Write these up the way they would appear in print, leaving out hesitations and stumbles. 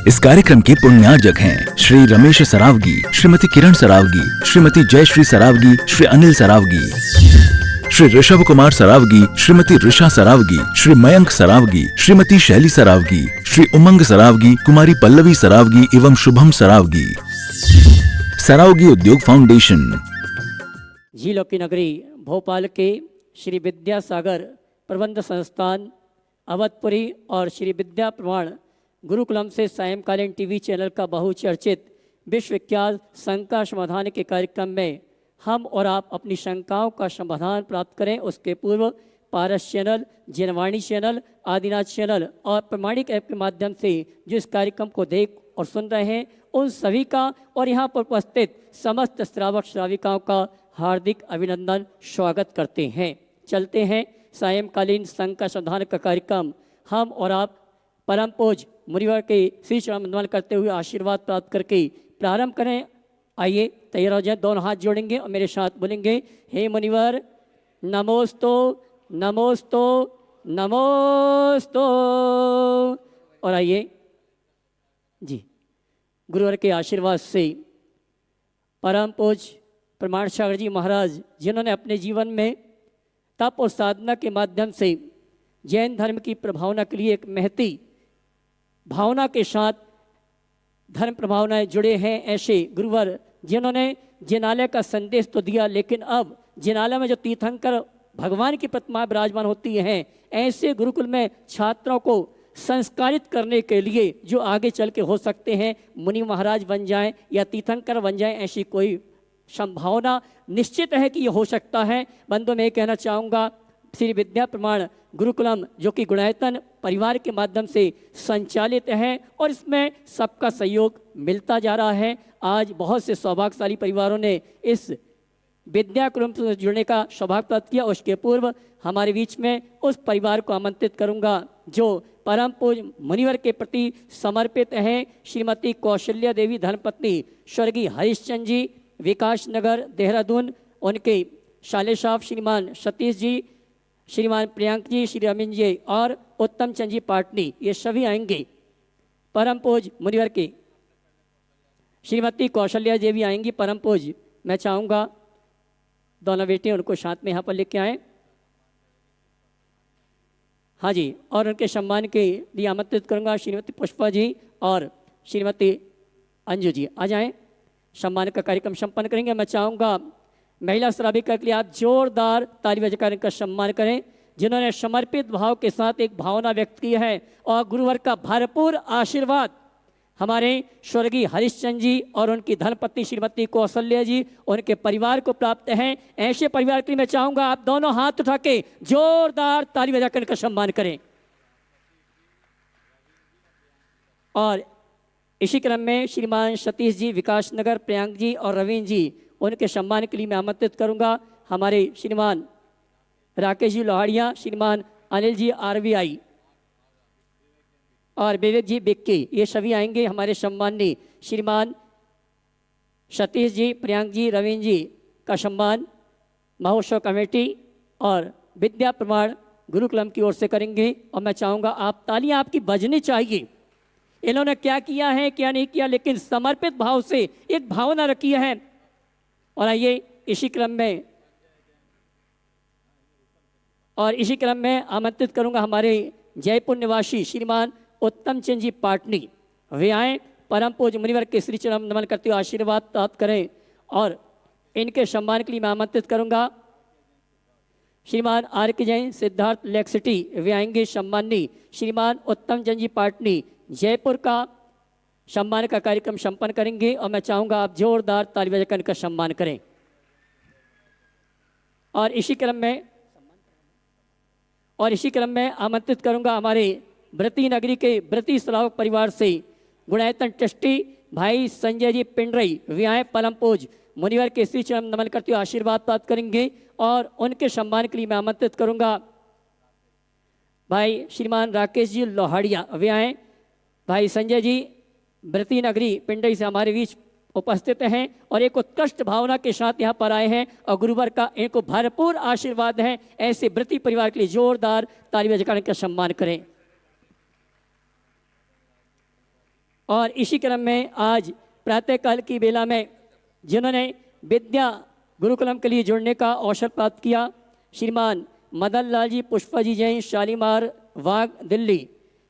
इस कार्यक्रम के पुण्यार्जक हैं श्री रमेश सरावगी, श्रीमती किरण सरावगी, श्रीमती जयश्री सरावगी, श्री अनिल सरावगी, श्री ऋषभ कुमार सरावगी, श्रीमती ऋषा सरावगी, श्री मयंक सरावगी, श्रीमती शैली सरावगी, श्री उमंग सरावगी, कुमारी पल्लवी सरावगी एवं शुभम सरावगी। सरावगी उद्योग फाउंडेशन। झीलों की नगरी भोपाल के श्री विद्यासागर प्रबंध संस्थान अवधपुरी और श्री विद्या प्रमाण गुरुकुलम से सायंकालीन टीवी चैनल का बहुचर्चित विश्वविख्यात शंका समाधान के कार्यक्रम में हम और आप अपनी शंकाओं का समाधान प्राप्त करें। उसके पूर्व Paras channel, Janvani channel, Adinath channel और प्रमाणिक ऐप के माध्यम से जो इस कार्यक्रम को देख और सुन रहे हैं उन सभी का और यहाँ पर उपस्थित समस्त श्रावक श्राविकाओं का हार्दिक अभिनंदन स्वागत करते हैं। चलते हैं सायंकालीन शंका समाधान का कार्यक्रम हम और आप परम पूज्य मुनिवर के श्री चरण वंदन करते हुए आशीर्वाद प्राप्त करके प्रारंभ करें। आइए तैयार हो जाए, दोनों हाथ जोड़ेंगे और मेरे साथ बोलेंगे, हे मुनिवर नमोस्तो नमोस्तो नमोस्तो। और आइए जी, गुरुवर के आशीर्वाद से परम पूज्य प्रमाण सागर जी महाराज, जिन्होंने अपने जीवन में तप और साधना के माध्यम से जैन धर्म की प्रभावना के लिए एक महती भावना के साथ धर्म प्रभावनाएं जुड़े हैं, ऐसे गुरुवर जिन्होंने जिनालय का संदेश तो दिया, लेकिन अब जिनालय में जो तीर्थंकर भगवान की प्रतिमाएं विराजमान होती हैं, ऐसे गुरुकुल में छात्रों को संस्कारित करने के लिए जो आगे चल के हो सकते हैं, मुनि महाराज बन जाएं या तीर्थंकर बन जाएं, ऐसी कोई संभावना निश्चित है कि ये हो सकता है। बंधु मैं कहना चाहूँगा, श्री विद्या प्रमाण गुरुकुलम जो कि गुणायतन परिवार के माध्यम से संचालित है और इसमें सबका सहयोग मिलता जा रहा है। आज बहुत से सौभाग्यशाली परिवारों ने इस विद्या कुलम से जुड़ने का सौभाग्य प्राप्त किया। उसके पूर्व हमारे बीच में उस परिवार को आमंत्रित करूंगा जो परम पूज्य मुनिवर के प्रति समर्पित हैं। श्रीमती कौशल्या देवी धर्मपत्नी स्वर्गीय हरिश्चंद्र जी, विकास नगर देहरादून, उनके शाले साहब श्रीमान सतीश जी, श्रीमान प्रियंक जी, श्री अमीन जी और उत्तम चंद जी पाटनी, ये सभी आएंगे। परम पूज्य मुनिवर के श्रीमती कौशल्या जी भी आएंगी। परम पूज्य मैं चाहूँगा दोनों बेटे उनको साथ में यहाँ पर लेके आएँ। हाँ जी, और उनके सम्मान के लिए आमंत्रित करूँगा श्रीमती पुष्पा जी और श्रीमती अंजू जी, आ जाएं। सम्मान का कार्यक्रम संपन्न करेंगे। मैं चाहूँगा महिला श्राविका के लिए आप जोरदार ताली बजाकर इनका सम्मान करें, जिन्होंने समर्पित भाव के साथ एक भावना व्यक्त की है और गुरुवर का भरपूर आशीर्वाद हमारे स्वर्गीय हरिश्चंद्र जी और उनकी धर्मपत्नी श्रीमती कौशल्या जी उनके परिवार को प्राप्त है। ऐसे परिवार के लिए मैं चाहूँगा आप दोनों हाथ उठा के जोरदार ताली बजाकर इनका सम्मान करें। और इसी क्रम में श्रीमान सतीश जी, विकास नगर, प्रियंक जी और रवीन जी, उनके सम्मान के लिए मैं आमंत्रित करूंगा हमारे श्रीमान राकेश जी लोहाड़िया, श्रीमान अनिल जी RBI और विवेक जी बिक्की, ये सभी आएंगे। हमारे सम्माननीय श्रीमान सतीश जी, प्रियंक जी, रवीन जी का सम्मान महोत्सव कमेटी और विद्या प्रमाण गुरुकुलम की ओर से करेंगे। और मैं चाहूँगा आप तालियां आपकी बजनी चाहिए। इन्होंने क्या किया है क्या नहीं किया, लेकिन समर्पित भाव से एक भावना रखी है। और आइए इसी क्रम में आमंत्रित करूंगा हमारे जयपुर निवासी श्रीमान उत्तम चंद जी पाटनी, वे आए, परम पूज्य मुनिवर के श्री चरण नमन करते हुए आशीर्वाद प्राप्त करें। और इनके सम्मान के लिए मैं आमंत्रित करूंगा श्रीमान RK Jain, Siddharth lake city, वे आएंगे। सम्माननीय श्रीमान उत्तम चंद जी पाटनी जयपुर का सम्मान का कार्यक्रम संपन्न करेंगे। और मैं चाहूँगा आप जोरदार ताली बजाकर इनका सम्मान करें। और इसी क्रम में आमंत्रित करूँगा हमारे व्रती नगरी के व्रती श्रावक परिवार से गुणायतन ट्रस्टी भाई संजय जी पिंडरई, वे आए, परम पूज्य मुनिवर के श्री चरण नमन करते हुए आशीर्वाद प्राप्त करेंगे। और उनके सम्मान के लिए मैं आमंत्रित करूँगा भाई श्रीमान राकेश जी लोहाड़िया, वे आए, भाई संजय जी व्रती नगरी पिंडई से हमारे बीच उपस्थित हैं और एक उत्कृष्ट भावना के साथ यहाँ पर आए हैं और गुरुवर का इनको भरपूर आशीर्वाद है। ऐसे व्रती परिवार के लिए जोरदार ताली बजाकर इनका सम्मान करें। और इसी क्रम में आज प्रातःकाल की बेला में जिन्होंने विद्या गुरुकुलम के लिए जुड़ने का अवसर प्राप्त किया, श्रीमान मदन लाल जी पुष्पा जी जैन, शालीमार वाग, दिल्ली,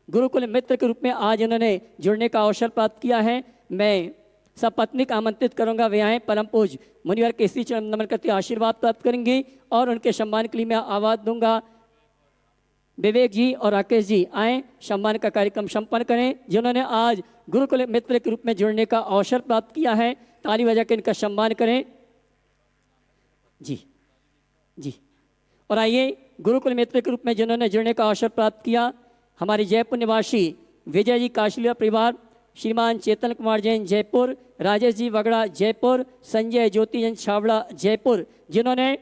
गुरुकुल मित्र के रूप में आज उन्होंने जुड़ने का अवसर प्राप्त किया है। मैं सपत्नीक आमंत्रित करूंगा, वे आए, परम पूज मुनिवर केसरी चरण नमन करते आशीर्वाद प्राप्त करेंगे और उनके सम्मान के लिए मैं आवाज दूंगा। विवेक जी और राकेश जी आए, सम्मान का कार्यक्रम संपन्न करें, जिन्होंने आज गुरुकुल मित्र के रूप में जुड़ने का अवसर प्राप्त किया है। ताली बजा के इनका सम्मान करें जी जी। और आइए गुरुकुल मित्र के रूप में जिन्होंने जुड़ने का अवसर प्राप्त किया, हमारे जयपुर निवासी विजय जी काशलिया परिवार, श्रीमान चेतन कुमार जैन जयपुर, राजेश जी वगड़ा जयपुर, संजय ज्योति जैन छावड़ा जयपुर, जिन्होंने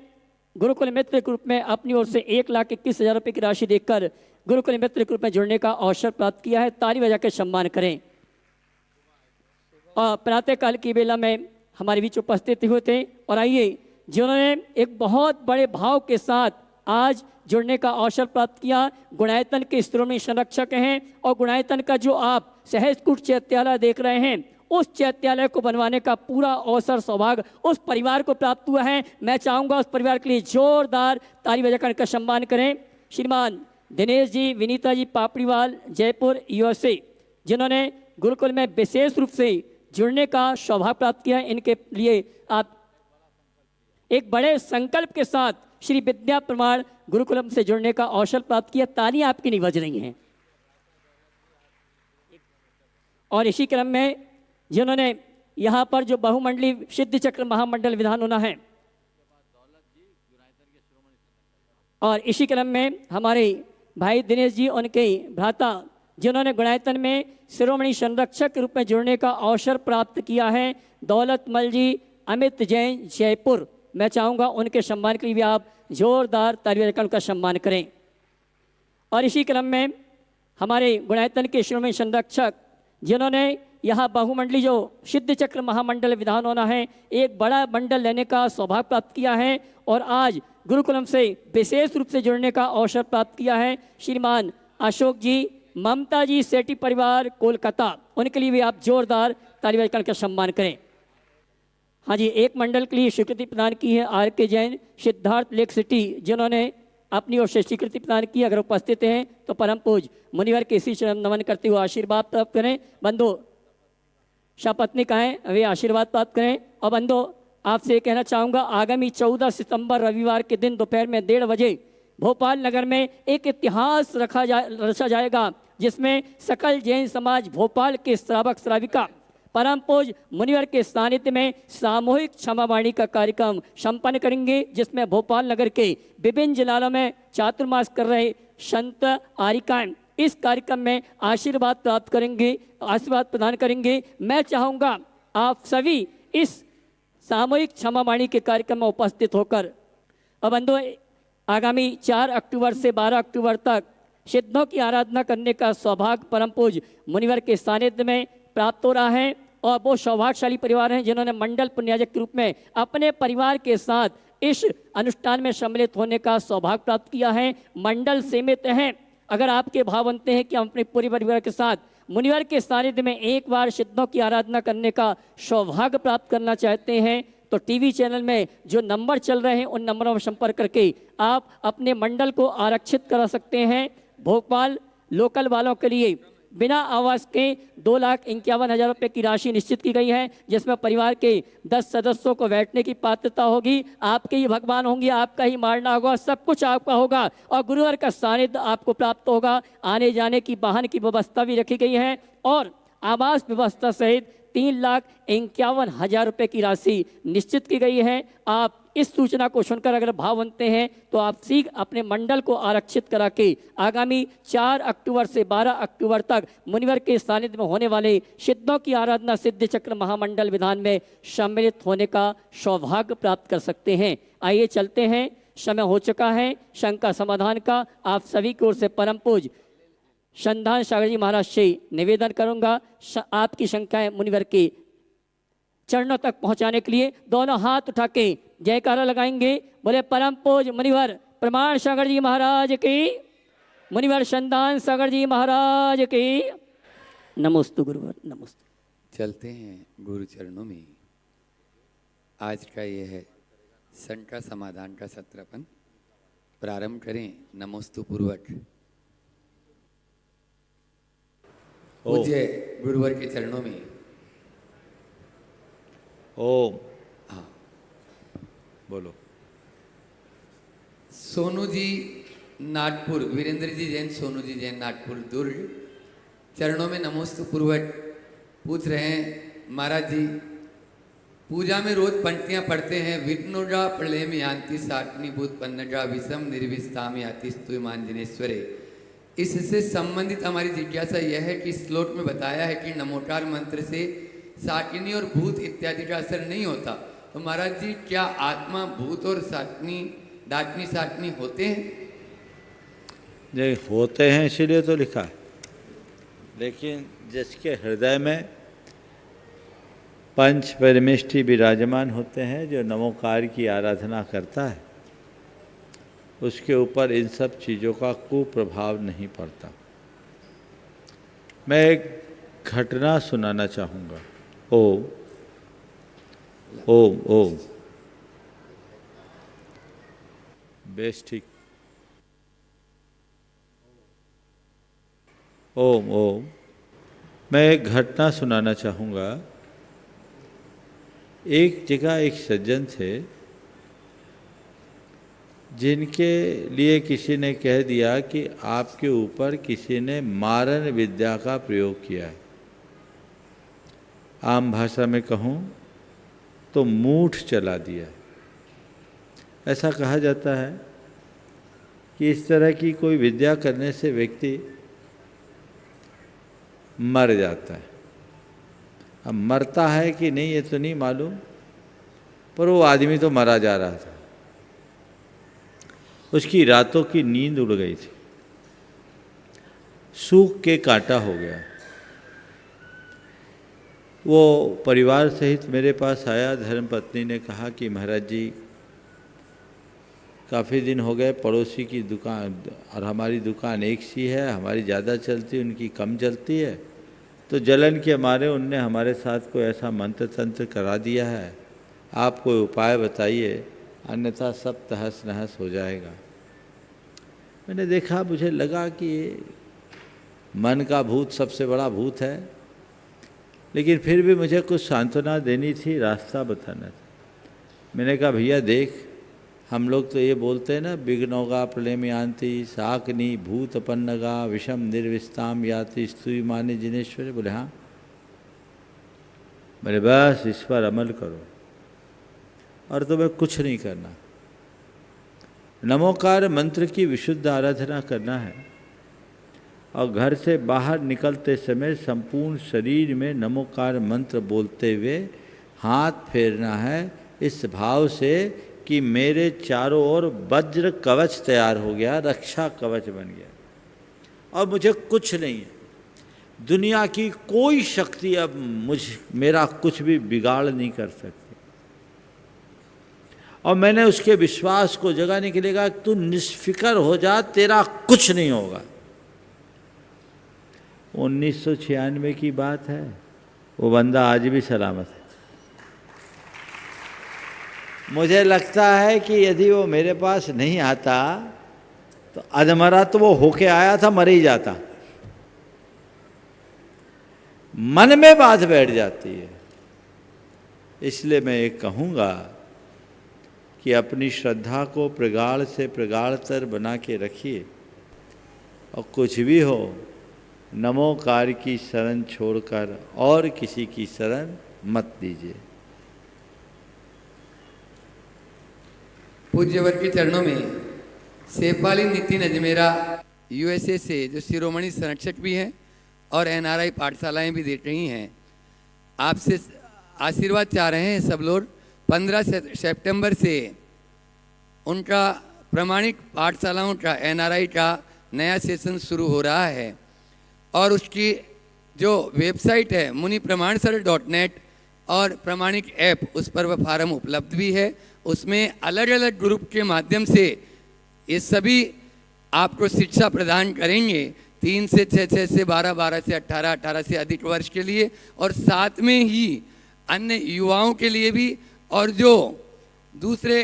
गुरुकुल मित्र के रूप में अपनी ओर से 1,21,000 रुपये की राशि देकर गुरुकुल मित्र के रूप में जुड़ने का अवसर प्राप्त किया है। ताली बजा के सम्मान करें। और प्रातःकाल की बेला में हमारे बीच उपस्थित हुए थे। और आइए जिन्होंने एक बहुत बड़े भाव के साथ आज जुड़ने का अवसर प्राप्त किया, गुणायतन के श्रोमणी संरक्षक हैं और गुणायतन का जो आप सहजकूट चैत्यालय देख रहे हैं, उस चैत्यालय को बनवाने का पूरा अवसर सौभाग्य उस परिवार को प्राप्त हुआ है। मैं चाहूँगा उस परिवार के लिए जोरदार ताली बजाकर इनका सम्मान करें। श्रीमान दिनेश जी, विनीता जी पापड़ीवाल जयपुर यूएसए, जिन्होंने गुरुकुल में विशेष रूप से जुड़ने का सौभाग्य प्राप्त किया है, इनके लिए आप एक बड़े संकल्प के साथ श्री विद्या प्रमाण गुरुकुलम से जुड़ने का अवसर प्राप्त किया। तालियां आपकी नहीं बज रही हैं। और इसी क्रम में जिन्होंने यहाँ पर जो बहुमंडली सिद्ध चक्र महामंडल विधान होना है, और इसी क्रम में हमारे भाई दिनेश जी, उनके भ्राता, जिन्होंने गुणायतन में शिरोमणि संरक्षक के रूप में जुड़ने का अवसर प्राप्त किया है, दौलतमल जी अमित जैन जयपुर, मैं चाहूँगा उनके सम्मान के लिए भी आप जोरदार ताली बजाकर उनका सम्मान करें। और इसी क्रम में हमारे गुणायतन के शिरोमणि संरक्षक, जिन्होंने यहाँ बहुमंडली जो सिद्ध चक्र महामंडल विधान होना है, एक बड़ा मंडल लेने का सौभाग्य प्राप्त किया है और आज गुरुकुलम से विशेष रूप से जुड़ने का अवसर प्राप्त किया है, श्रीमान अशोक जी, ममता जी सेठी परिवार कोलकाता, उनके लिए भी आप जोरदार ताली बजाकर का सम्मान करें। हाँ जी, एक मंडल के लिए स्वीकृति प्रदान की है आर के जैन सिद्धार्थ लेक सिटी, जिन्होंने अपनी ओर से स्वीकृति प्रदान की। अगर उपस्थित हैं तो परम पूज मुनिवर के इसी चरण नमन करते हुए आशीर्वाद प्राप्त करें। बंधु सपत्नी कहें वे आशीर्वाद प्राप्त करें। और बंधु आपसे कहना चाहूँगा, आगामी 14 सितंबर रविवार के दिन दोपहर में 1:30 बजे भोपाल नगर में एक इतिहास रचा जाएगा, जिसमें सकल जैन समाज भोपाल के श्रावक श्राविका परम पूज मुनिवर के सानिध्य में सामूहिक क्षमावाणी का कार्यक्रम संपन्न करेंगे, जिसमें भोपाल नगर के विभिन्न जिलों में चातुर्मास कर रहे संत आरिकाएं इस कार्यक्रम में आशीर्वाद प्राप्त करेंगे, आशीर्वाद प्रदान करेंगे। मैं चाहूँगा आप सभी इस सामूहिक क्षमावाणी के कार्यक्रम में उपस्थित होकर, अब बंधु आगामी 4 अक्टूबर से 12 अक्टूबर तक सिद्धों की आराधना करने का सौभाग्य परम पूज मुनिवर के सानिध्य में प्राप्त हो रहा है। और वो सौभाग्यशाली परिवार हैं जिन्होंने मंडल पुण्याजक के रूप में अपने परिवार के साथ इस अनुष्ठान में सम्मिलित होने का सौभाग्य प्राप्त किया है। मंडल सीमित हैं, अगर आपके भाव बनते हैं कि हम अपने पूरे परिवार के साथ मुनिवर के सानिध्य में एक बार सिद्धों की आराधना करने का सौभाग्य प्राप्त करना चाहते हैं, तो टीवी चैनल में जो नंबर चल रहे हैं उन नंबरों में संपर्क करके आप अपने मंडल को आरक्षित करा सकते हैं। भोपाल लोकल वालों के लिए बिना आवास के 2,51,000 रुपये की राशि निश्चित की गई है, जिसमें परिवार के 10 सदस्यों को बैठने की पात्रता होगी। आपके ही भगवान होंगे, आपका ही मारना होगा, सब कुछ आपका होगा और गुरुवर का सानिध्य आपको प्राप्त होगा। आने जाने की वाहन की व्यवस्था भी रखी गई है और आवास व्यवस्था सहित 3,51,000 रुपये की राशि निश्चित की गई है। आप इस सूचना को सुनकर अगर भाव बनते हैं तो आप शीघ्र अपने मंडल को आरक्षित करा के आगामी 4 अक्टूबर से 12 अक्टूबर तक मुनिवर के सानिध्य में होने वाले सिद्धों की आराधना सिद्ध चक्र महामंडल विधान में सम्मिलित होने का सौभाग्य प्राप्त कर सकते हैं। आइए चलते हैं, समय हो चुका है शंका समाधान का। आप सभी की ओर से परम पूज संधान सागर जी महाराज से निवेदन करूंगा, आपकी शंकाएं मुनिवर के चरणों तक पहुंचाने के लिए दोनों हाथ उठा के जयकारा लगाएंगे। बोले परम पूज मुनिवर प्रमाण सागर जी महाराज की, मुनिवर संधान सागर जी महाराज की। नमोस्तु गुरुवर, नमोस्तु। चलते हैं गुरु चरणों में। आज का ये है शंका समाधान का सत्र। अपन प्रारंभ करें नमोस्तु पूर्वक। पूज्य गुरुवर के चरणों में ओम। हाँ, बोलो। सोनू जी नागपुर, वीरेंद्र जी जैन, सोनू जी जैन नागपुर दुर्ग, चरणों में नमोस्तु पूर्वक पूछ रहे हैं, महाराज जी पूजा में रोज पंक्तियां पढ़ते हैं, विष्णुजा प्रलय यान्ति साटनी भूतपन्नजा विषम निर्विस्ताम याति स्तुयमान जिनेश्वरे। इससे संबंधित हमारी जिज्ञासा यह है कि श्लोक में बताया है कि नमोकार मंत्र से साकिनी और भूत इत्यादि का असर नहीं होता, तो महाराज जी क्या आत्मा भूत और साकिनी डाकनी साटनी होते हैं? नहीं होते हैं इसीलिए तो लिखा है, लेकिन जिसके हृदय में पंच परमेष्टि विराजमान होते हैं, जो नमोकार की आराधना करता है, उसके ऊपर इन सब चीज़ों का कुप्रभाव नहीं पड़ता। मैं एक घटना सुनाना चाहूँगा। ओम ओम ओम। बेस ठीक। ओम ओम। मैं एक घटना सुनाना चाहूँगा। एक जगह एक सज्जन थे जिनके लिए किसी ने कह दिया कि आपके ऊपर किसी ने मारन विद्या का प्रयोग किया है। आम भाषा में कहूँ तो मूठ चला दिया। ऐसा कहा जाता है कि इस तरह की कोई विद्या करने से व्यक्ति मर जाता है। अब मरता है कि नहीं ये तो नहीं मालूम, पर वो आदमी तो मरा जा रहा था। उसकी रातों की नींद उड़ गई थी, सूख के कांटा हो गया। वो परिवार सहित मेरे पास आया। धर्मपत्नी ने कहा कि महाराज जी काफ़ी दिन हो गए, पड़ोसी की दुकान और हमारी दुकान एक सी है, हमारी ज़्यादा चलती है, उनकी कम चलती है, तो जलन के मारे उनने हमारे साथ कोई ऐसा मंत्र तंत्र करा दिया है, आप कोई उपाय बताइए, अन्यथा सब तहस नहस हो जाएगा। मैंने देखा, मुझे लगा कि मन का भूत सबसे बड़ा भूत है, लेकिन फिर भी मुझे कुछ सांत्वना देनी थी, रास्ता बताना था। मैंने कहा भैया देख, हम लोग तो ये बोलते हैं ना, विघ्नोगा प्रलय यान्ति साकनी भूतपन्नगा विषम निर्विस्ताम याति स्तुयमाने जिनेश्वरे। बोले हाँ। मेरे बस इस पर अमल करो और तुम्हें कुछ नहीं करना। नमोकार मंत्र की विशुद्ध आराधना करना है और घर से बाहर निकलते समय संपूर्ण शरीर में नमोकार मंत्र बोलते हुए हाथ फेरना है, इस भाव से कि मेरे चारों ओर वज्र कवच तैयार हो गया, रक्षा कवच बन गया और मुझे कुछ नहीं है। दुनिया की कोई शक्ति अब मेरा कुछ भी बिगाड़ नहीं कर सकती। और मैंने उसके विश्वास को जगाने के लिए कहा, तू निष्फिकर हो जा, तेरा कुछ नहीं होगा। 1996 की बात है, वो बंदा आज भी सलामत है। मुझे लगता है कि यदि वो मेरे पास नहीं आता तो अधमरा तो वो होके आया था, मर ही जाता। मन में बात बैठ जाती है। इसलिए मैं ये कहूँगा कि अपनी श्रद्धा को प्रगाढ़ से प्रगाढ़तर बना के रखिए और कुछ भी हो, नमोकार की शरण छोड़कर और किसी की शरण मत दीजिए। पूज्यवर के चरणों में सेफाली नितिन अजमेरा यूएसए से, जो शिरोमणि संरक्षक भी हैं और एनआरआई पाठशालाएं भी दे रही हैं, आपसे आशीर्वाद चाह रहे हैं सब लोग। 15 सितंबर से उनका प्रमाणिक पाठशालाओं का एनआरआई का नया सेशन शुरू हो रहा है और उसकी जो वेबसाइट है मुनिप्रमाणसर.net और प्रमाणिक ऐप, उस पर वह फार्म उपलब्ध भी है। उसमें अलग अलग ग्रुप के माध्यम से ये सभी आपको शिक्षा प्रदान करेंगे 3 से 6, 6 से 12, 12 से 18, 18 से अधिक वर्ष के लिए, और साथ में ही अन्य युवाओं के लिए भी, और जो दूसरे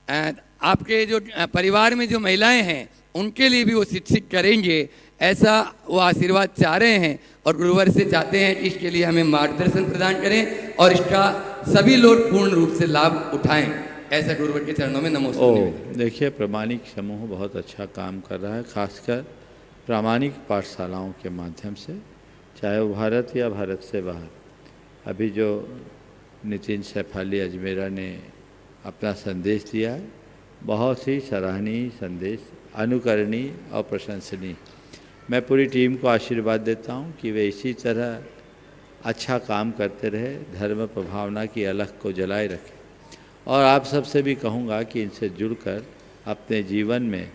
आपके जो परिवार में जो महिलाएं हैं उनके लिए भी वो शिक्षित करेंगे, ऐसा वो आशीर्वाद चाह रहे हैं। और गुरुवर से चाहते हैं कि इसके लिए हमें मार्गदर्शन प्रदान करें और इसका सभी लोग पूर्ण रूप से लाभ उठाएं, ऐसा गुरुवर के चरणों में नमस्कार। देखिए, प्रामाणिक समूह बहुत अच्छा काम कर रहा है, खासकर प्रामाणिक पाठशालाओं के माध्यम से, चाहे वो भारत या भारत से बाहर। अभी जो नितिन सैफाली अजमेरा ने अपना संदेश दिया है, बहुत ही सराहनीय संदेश, अनुकरणीय और प्रशंसनीय। मैं पूरी टीम को आशीर्वाद देता हूं कि वे इसी तरह अच्छा काम करते रहे, धर्म प्रभावना की अलख को जलाए रखें। और आप सबसे भी कहूँगा कि इनसे जुड़कर अपने जीवन में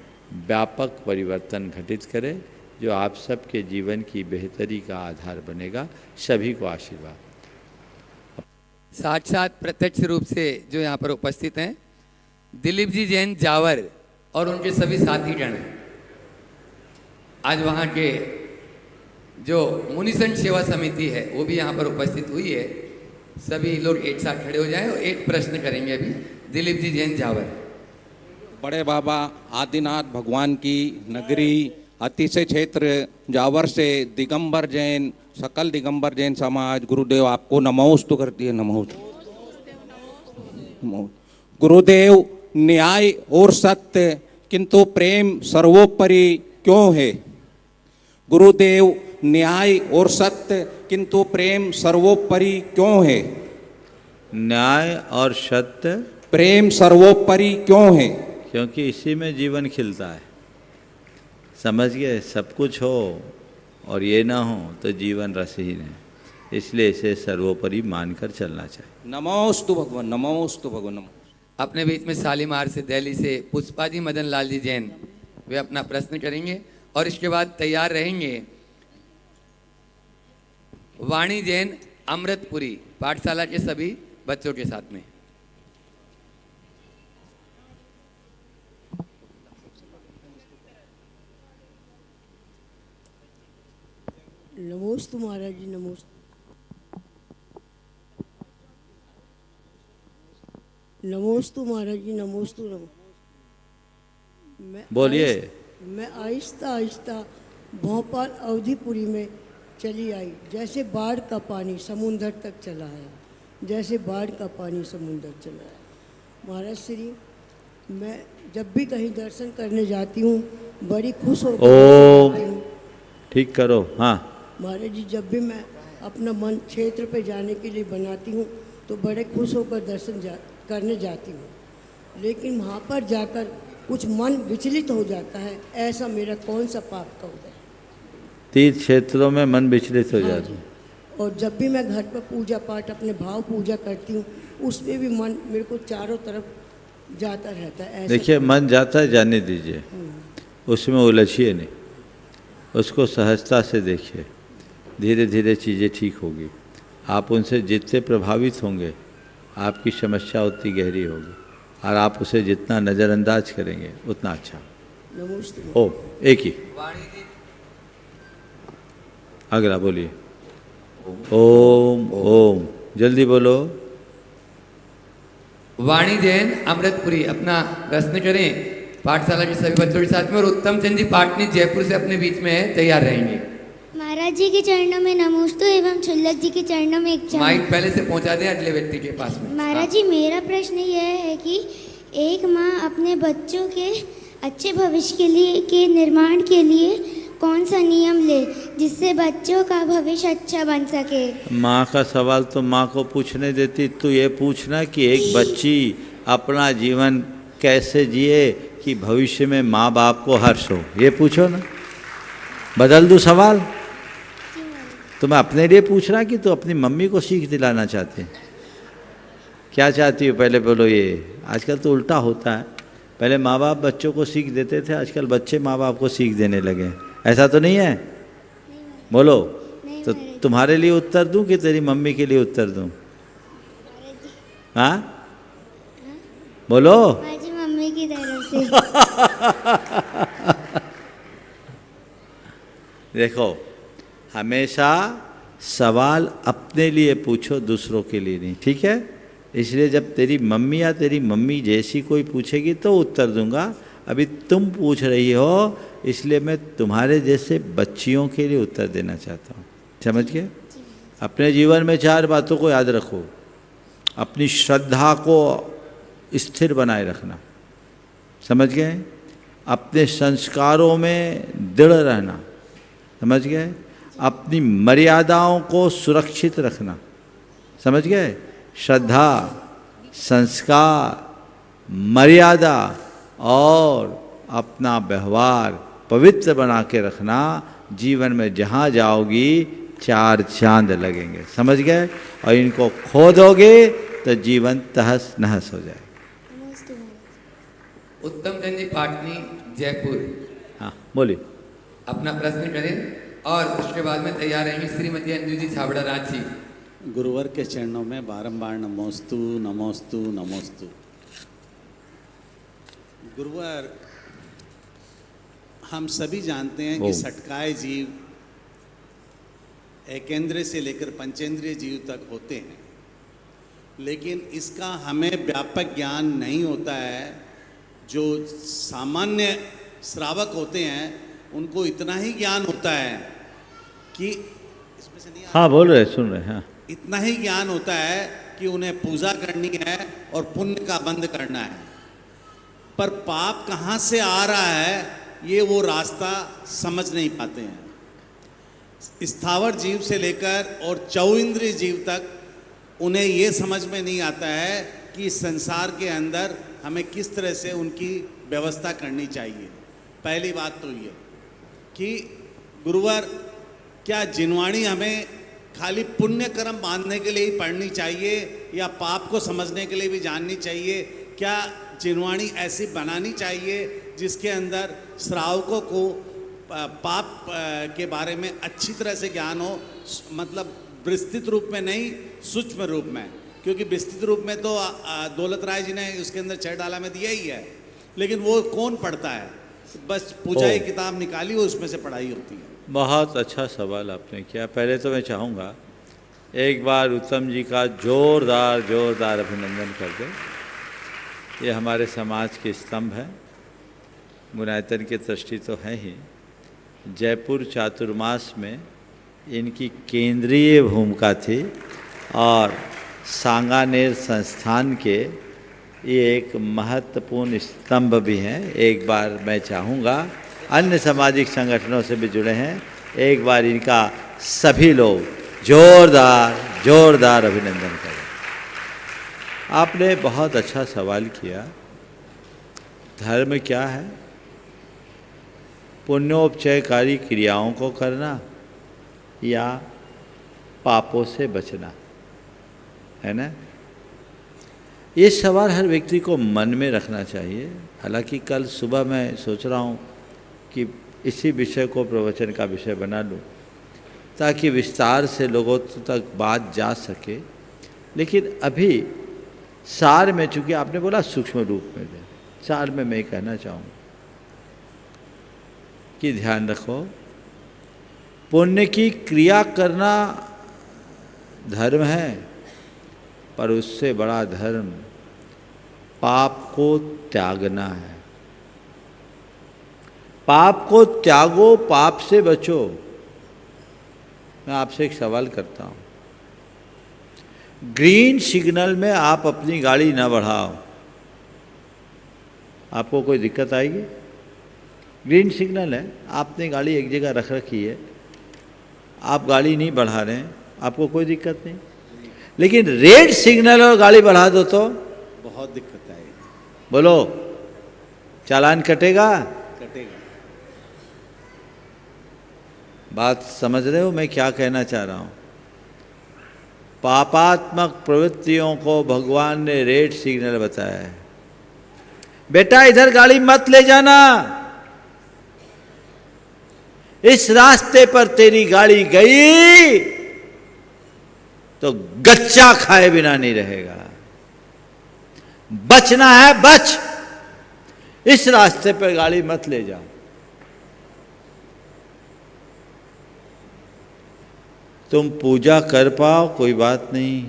व्यापक परिवर्तन घटित करें, जो आप सबके जीवन की बेहतरी का आधार बनेगा। सभी को आशीर्वाद। साक्षात प्रत्यक्ष रूप से जो यहाँ पर उपस्थित हैं, दिलीप जी जैन जावर और उनके सभी साथीगण, आज वहाँ के जो मुनिसंघ सेवा समिति है वो भी यहाँ पर उपस्थित हुई है। सभी लोग एक साथ खड़े हो जाएं और एक प्रश्न करेंगे अभी। दिलीप जी जैन जावर। बड़े बाबा आदिनाथ भगवान की नगरी अतिशय क्षेत्र जावर से दिगंबर जैन, सकल दिगंबर जैन समाज गुरुदेव आपको नमोस्तु करती है। नमोस्तु गुरुदेव, न्याय और सत्य किंतु प्रेम सर्वोपरि क्यों है? गुरुदेव, न्याय और सत्य किंतु प्रेम सर्वोपरि क्यों है? न्याय और सत्य, प्रेम सर्वोपरि क्यों है? क्योंकि इसी में जीवन खिलता है। समझ गए? सब कुछ हो और ये ना हो तो जीवन रसहीन है, इसलिए इसे सर्वोपरि मानकर चलना चाहिए। नमोस्तु भगवान, नमोस्तु भगवान। अपने बीच में शालीमार से, दिल्ली से पुष्पा जी मदन लाल जी जैन, वे अपना प्रश्न करेंगे और इसके बाद तैयार रहेंगे वाणी जैन अमृतपुरी पाठशाला के सभी बच्चों के साथ में। नमोस्तु महाराज जी, नमोस्तु। नमोस्तु महाराज जी, नमोस्तु। बोलिए। मैं आहिस्ता आहिस्ता भोपाल अवधिपुरी में चली आई, जैसे बाढ़ का पानी समुंदर तक चला है, जैसे बाढ़ का पानी समुंदर चला है। महाराज श्री, मैं जब भी कहीं दर्शन करने जाती हूँ बड़ी खुश होकर जाती हूँ। ठीक करो। हाँ महाराज जी, जब भी मैं अपना मन क्षेत्र पे जाने के लिए बनाती हूँ तो बड़े खुश होकर दर्शन करने जाती हूँ, लेकिन वहाँ पर जाकर कुछ मन विचलित हो जाता है। ऐसा मेरा कौन सा पाप का उदय है? तीर्थ क्षेत्रों में मन विचलित हो जाता है। और जब भी मैं घर पर पूजा पाठ अपने भाव पूजा करती हूँ उसमें भी मन मेरे को चारों तरफ जाता रहता है। देखिए, मन जाता है, जाने दीजिए, उसमें उलझिए नहीं, उसको सहजता से देखिए। धीरे धीरे चीज़ें ठीक होगी। आप उनसे जितने प्रभावित होंगे आपकी समस्या उतनी गहरी होगी, और आप उसे जितना नज़रअंदाज करेंगे उतना अच्छा। नमस्ते। ओ, एक ही अगला बोलिए। ओम ओम, जल्दी बोलो। वाणी जैन अमृतपुरी अपना प्रश्न करें पाठशाला के सभी बच्चों के साथ में। और उत्तम चंद जी पाटनी जयपुर से अपने बीच में है, तैयार रहेंगे। महाराज जी के चरणों में नमोस्तु एवं छुल्लक जी के चरणों में एक माइक पहले से पहुंचा दें अगले व्यक्ति के पास में। महाराज जी, मेरा प्रश्न यह है कि एक माँ अपने बच्चों के अच्छे भविष्य के निर्माण के लिए कौन सा नियम ले जिससे बच्चों का भविष्य अच्छा बन सके? माँ का सवाल तो माँ को पूछने देती। तू ये पूछना कि एक बच्ची अपना जीवन कैसे जिए कि भविष्य में माँ बाप को हर्ष हो, ये पूछो ना। बदल दूँ सवाल? तो मैं अपने लिए पूछ रहा कि तू अपनी मम्मी को सीख दिलाना चाहते हैं? क्या चाहती हो पहले बोलो। ये आजकल तो उल्टा होता है, पहले माँ बाप बच्चों को सीख देते थे, आजकल बच्चे माँ बाप को सीख देने लगे। ऐसा तो नहीं है? बोलो। तो तुम्हारे लिए उत्तर दूं कि तेरी मम्मी के लिए उत्तर दूं? हाँ बोलो। जी मम्मी की तरफ से। देखो, हमेशा सवाल अपने लिए पूछो, दूसरों के लिए नहीं, ठीक है? इसलिए जब तेरी मम्मी या तेरी मम्मी जैसी कोई पूछेगी तो उत्तर दूंगा। अभी तुम पूछ रही हो, इसलिए मैं तुम्हारे जैसे बच्चियों के लिए उत्तर देना चाहता हूँ। समझ गए? अपने जीवन में 4 बातों को याद रखो। अपनी श्रद्धा को स्थिर बनाए रखना, समझ गए? अपने संस्कारों में दृढ़ रहना, समझ गए? अपनी मर्यादाओं को सुरक्षित रखना, समझ गए? श्रद्धा, संस्कार, मर्यादा और अपना व्यवहार पवित्र बना के रखना। जीवन में जहाँ जाओगी 4 चांद लगेंगे, समझ गए? और इनको खो दोगे तो जीवन तहस नहस हो जाएगा। उत्तम चंद जी पाटनी, जयपुर। हाँ बोलिए। अपना प्रश्न करें और उसके बाद में तैयार रहेंगे श्रीमती अंजू जी छाबड़ा, रांची। गुरुवर के चरणों में बारंबार नमोस्तु नमोस्तु नमोस्तु। गुरुवर, हम सभी जानते हैं कि सटकाए जीव एकेंद्रिय से लेकर पंचेंद्रिय जीव तक होते हैं, लेकिन इसका हमें व्यापक ज्ञान नहीं होता है। जो सामान्य श्रावक होते हैं उनको इतना ही ज्ञान होता है कि इसमें से नहीं, हाँ बोल रहे, सुन रहे हैं। हाँ, इतना ही ज्ञान होता है कि उन्हें पूजा करनी है और पुण्य का बंद करना है, पर पाप कहाँ से आ रहा है ये वो रास्ता समझ नहीं पाते हैं। स्थावर जीव से लेकर और चौइंद्रिय जीव तक उन्हें ये समझ में नहीं आता है कि संसार के अंदर हमें किस तरह से उनकी व्यवस्था करनी चाहिए। पहली बात तो ये कि गुरुवर, क्या जिनवाणी हमें खाली पुण्य कर्म बांधने के लिए ही पढ़नी चाहिए या पाप को समझने के लिए भी जाननी चाहिए? क्या जिनवाणी ऐसी बनानी चाहिए जिसके अंदर श्रावकों को पाप के बारे में अच्छी तरह से ज्ञान हो, मतलब विस्तृत रूप में नहीं, सूक्ष्म रूप में? क्योंकि विस्तृत रूप में तो दौलत राय जी ने उसके अंदर 6 डाला में दिया ही है, लेकिन वो कौन पढ़ता है? बस पूजा की किताब निकाली, उसमें से पढ़ाई होती है। बहुत अच्छा सवाल आपने किया। पहले तो मैं चाहूँगा एक बार उत्तम जी का जोरदार जोरदार अभिनंदन कर दे। ये हमारे समाज के स्तंभ हैं, मुनायतन की दृष्टि तो है ही। जयपुर चातुर्मास में इनकी केंद्रीय भूमिका थी और सांगानेर संस्थान के ये एक महत्वपूर्ण स्तंभ भी हैं। एक बार मैं चाहूँगा, अन्य सामाजिक संगठनों से भी जुड़े हैं, एक बार इनका सभी लोग जोरदार जोरदार अभिनंदन करें। आपने बहुत अच्छा सवाल किया। धर्म क्या है? पुण्योपचयकारी क्रियाओं को करना या पापों से बचना, है ना? ये सवाल हर व्यक्ति को मन में रखना चाहिए। हालांकि कल सुबह मैं सोच रहा हूँ कि इसी विषय को प्रवचन का विषय बना लूँ ताकि विस्तार से लोगों तक बात जा सके। लेकिन अभी सार में, चूँकि आपने बोला सूक्ष्म रूप में, सार में मैं कहना चाहूँ कि ध्यान रखो, पुण्य की क्रिया करना धर्म है, पर उससे बड़ा धर्म पाप को त्यागना है। पाप को त्यागो, पाप से बचो। मैं आपसे एक सवाल करता हूँ, ग्रीन सिग्नल में आप अपनी गाड़ी ना बढ़ाओ, आपको कोई दिक्कत आएगी? ग्रीन सिग्नल है, आपने गाड़ी एक जगह रख रखी है, आप गाड़ी नहीं बढ़ा रहे हैं, आपको कोई दिक्कत नहीं। लेकिन रेड सिग्नल और गाड़ी बढ़ा दो तो बहुत दिक्कत आएगी। बोलो, चालान कटेगा? कटेगा। बात समझ रहे हो मैं क्या कहना चाह रहा हूँ? पापात्मक प्रवृत्तियों को भगवान ने रेड सिग्नल बताया है। बेटा इधर गाड़ी मत ले जाना, इस रास्ते पर तेरी गाड़ी गई तो गच्चा खाए बिना नहीं रहेगा। बचना है, बच, इस रास्ते पर गाड़ी मत ले जाओ। तुम पूजा कर पाओ कोई बात नहीं,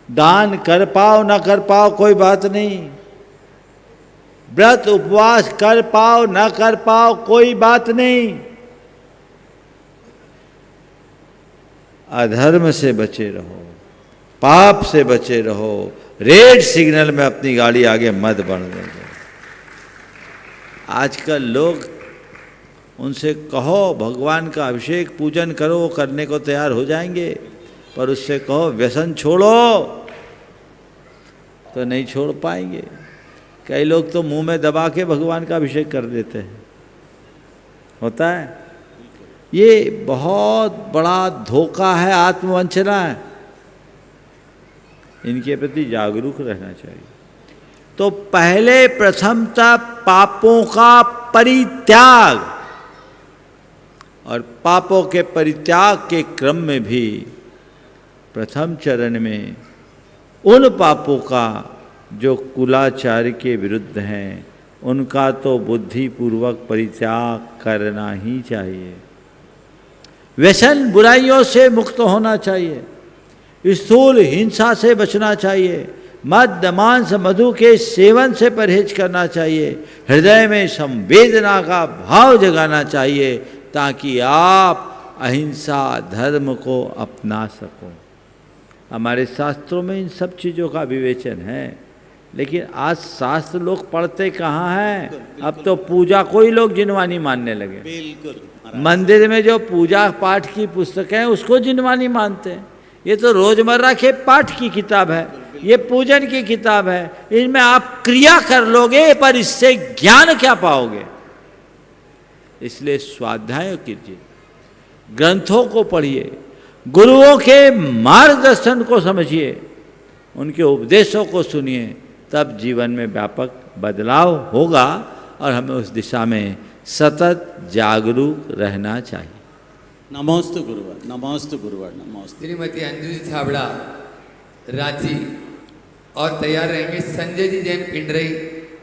दान कर पाओ ना कर पाओ कोई बात नहीं, व्रत उपवास कर पाओ ना कर पाओ कोई बात नहीं, अधर्म से बचे रहो, पाप से बचे रहो, रेड सिग्नल में अपनी गाड़ी आगे मत बढ़ने दो। आजकल लोग उनसे कहो भगवान का अभिषेक पूजन करो, वो करने को तैयार हो जाएंगे, पर उससे कहो व्यसन छोड़ो तो नहीं छोड़ पाएंगे। कई लोग तो मुंह में दबा के भगवान का अभिषेक कर देते हैं, होता है। ये बहुत बड़ा धोखा है, आत्मवंचना है। इनके प्रति जागरूक रहना चाहिए। तो पहले प्रथमतः पापों का परित्याग, और पापों के परित्याग के क्रम में भी प्रथम चरण में उन पापों का जो कुलाचार के विरुद्ध हैं उनका तो बुद्धिपूर्वक परित्याग करना ही चाहिए। व्यसन बुराइयों से मुक्त होना चाहिए, स्थूल हिंसा से बचना चाहिए, मद्य मांस मधु के सेवन से परहेज करना चाहिए, हृदय में संवेदना का भाव जगाना चाहिए ताकि आप अहिंसा धर्म को अपना सको। हमारे शास्त्रों में इन सब चीज़ों का विवेचन है, लेकिन आज शास्त्र लोग पढ़ते कहाँ हैं। अब तो पूजा को ही लोग जिनवानी मानने लगे। बिल्कुल। मंदिर में जो पूजा पाठ की पुस्तकें हैं उसको जिनवानी मानते हैं। ये तो रोजमर्रा के पाठ की किताब है, ये पूजन की किताब है। इनमें आप क्रिया कर लोगे पर इससे ज्ञान क्या पाओगे। इसलिए स्वाध्याय कीजिए, ग्रंथों को पढ़िए, गुरुओं के मार्गदर्शन को समझिए, उनके उपदेशों को सुनिए, तब जीवन में व्यापक बदलाव होगा और हमें उस दिशा में सतत जागरूक रहना चाहिए। नमोस्तु गुरुवर, नमोस्तु गुरुवर, नमोस्तु। श्रीमती अंजू जी छाबड़ा रांची, और तैयार रहेंगे संजय जी जैन पिंडरई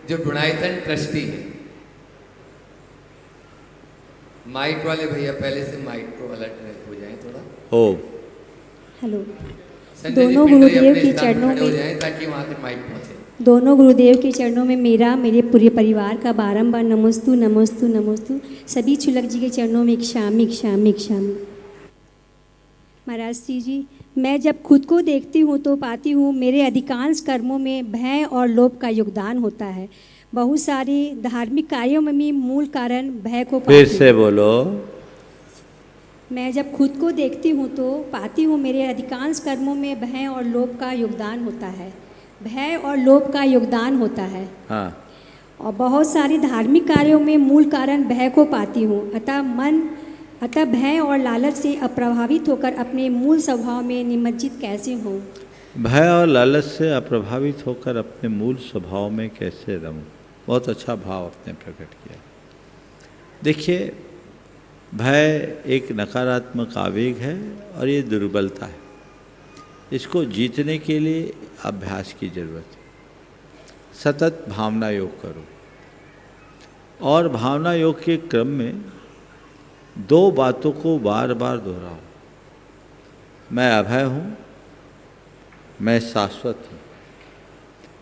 जो गुणायतन ट्रस्टी है। माइक वाले भैया पहले से माइक को अलर्ट हो जाए थोड़ा। हो हेलो। संजय जी दोनों पिंडरई गुरुदेव अपने के स्थान पर चरणों खड़े हो में जाएं ताकि वहां तक माइक पहुंचे। दोनों गुरुदेव के चरणों में मेरे पूरे परिवार का बारंबार नमोस्तु नमोस्तु नमोस्तु। सभी छुलक जी के चरणों में एक शामी एक शामी एक शामी। महाराज जी, मैं जब खुद को देखती हूँ तो पाती हूँ मेरे अधिकांश कर्मों में भय और लोभ का योगदान होता है। बहुत सारे धार्मिक कार्यों में भी मूल कारण भय को फिर से बोलो। मैं जब खुद को देखती हूँ तो पाती हूँ मेरे अधिकांश कर्मों में भय और लोभ का योगदान होता है। भय और लोभ का योगदान होता है। हाँ। और बहुत सारे धार्मिक कार्यों में मूल कारण भय को पाती हूँ। अतः भय और लालच से अप्रभावित होकर अपने मूल स्वभाव में निमज्जित कैसे हों। भय और लालच से अप्रभावित होकर अपने मूल स्वभाव में कैसे रहूं। बहुत अच्छा भाव आपने प्रकट किया। देखिए, भय एक नकारात्मक आवेग है और ये दुर्बलता है। इसको जीतने के लिए अभ्यास की जरूरत है। सतत भावना योग करो, और भावना योग के क्रम में दो बातों को बार बार दोहराओ। मैं अभय हूँ, मैं शाश्वत हूँ,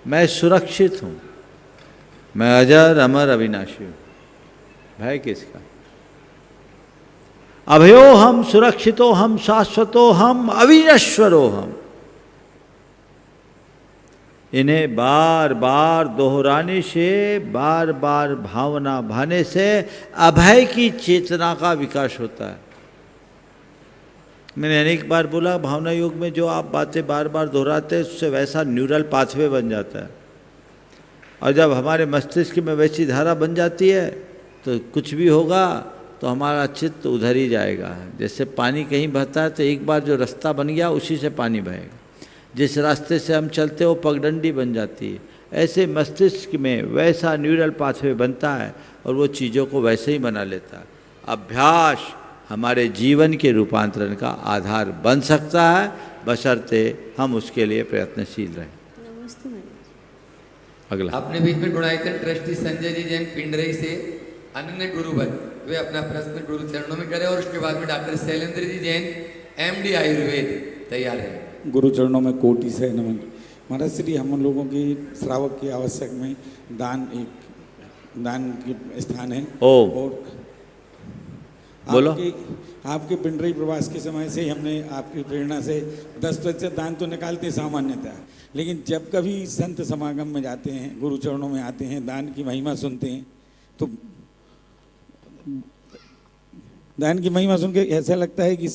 मैं सुरक्षित हूँ, मैं अजर अमर अविनाशी हूँ। भय किसका? अभयो हम, सुरक्षितो हम, शाश्वतो हम, अविनश्वरो हम। इन्हें बार बार दोहराने से, बार बार भावना भाने से अभय की चेतना का विकास होता है। मैंने अनेक बार बोला, भावना योग में जो आप बातें बार बार दोहराते हैं उससे वैसा न्यूरल पाथवे बन जाता है, और जब हमारे मस्तिष्क में वैसी धारा बन जाती है तो कुछ भी होगा तो हमारा चित्त उधर ही जाएगा। जैसे पानी कहीं बहता है तो एक बार जो रास्ता बन गया उसी से पानी बहेगा। जिस रास्ते से हम चलते हो पगडंडी बन जाती है। ऐसे मस्तिष्क में वैसा न्यूरल पाथवे बनता है और वो चीज़ों को वैसे ही बना लेता है। अभ्यास हमारे जीवन के रूपांतरण का आधार बन सकता है, बशर्ते हम उसके लिए प्रयत्नशील रहें। अगला। अपने बीच में गुणायतन ट्रस्टी संजय जी जैन पिंडरई से अनन्य गुरुवत वे अपना प्रश्न गुरु चरणों में करें और उसके बाद में डॉक्टर शैलेंद्र जी जैन MD आयुर्वेद तैयार है। गुरु चरणों में कोटि से नमन। महाराज श्री, हम लोगों की श्रावक की आवश्यक में दान की स्थान है। और बोलो। आपके पिंडरी प्रवास के समय से हमने आपकी प्रेरणा से 10% दान तो निकालते सामान्यतः, लेकिन जब कभी संत समागम में जाते हैं, गुरु चरणों में आते हैं, दान की महिमा सुनते हैं, तो दान की महिमा सुन के ऐसा लगता है कि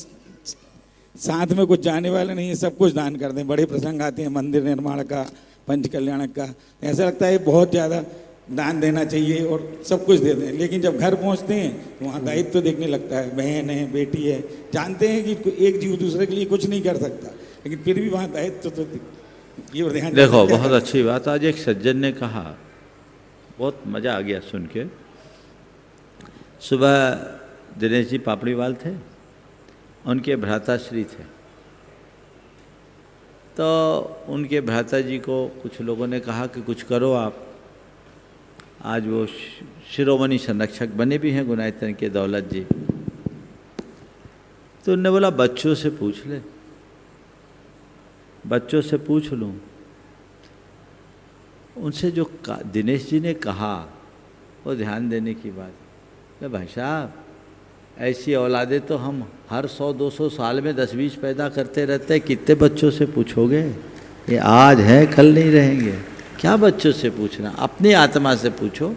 साथ में कुछ जाने वाला नहीं है, सब कुछ दान कर दें। बड़े प्रसंग आते हैं मंदिर निर्माण का, पंच कल्याणक का, ऐसा लगता है बहुत ज़्यादा दान देना चाहिए और सब कुछ दे दें। लेकिन जब घर पहुंचते हैं तो वहाँ दायित्व तो देखने लगता है, बहन है, बेटी है, जानते हैं कि एक जीव दूसरे के लिए कुछ नहीं कर सकता, लेकिन फिर भी वहाँ दायित्व तो ये ध्यान। देखो, बहुत अच्छी बात आज एक सज्जन ने कहा, बहुत मज़ा आ गया सुन के। सुबह दिनेश जी पापड़ीवाल थे, उनके भ्राताश्री थे, तो उनके भ्राता जी को कुछ लोगों ने कहा कि कुछ करो आप। आज वो शिरोमणि संरक्षक बने भी हैं गुनायतन के दौलत जी। तो उन्होंने बोला बच्चों से पूछ ले, बच्चों से पूछ लूँ। उनसे जो दिनेश जी ने कहा वो ध्यान देने की बात है। भाई साहब, ऐसी औलादे तो हम हर 100-200 साल में 10-20 पैदा करते रहते हैं, कितने बच्चों से पूछोगे? ये आज है कल नहीं रहेंगे। क्या बच्चों से पूछना, अपनी आत्मा से पूछो।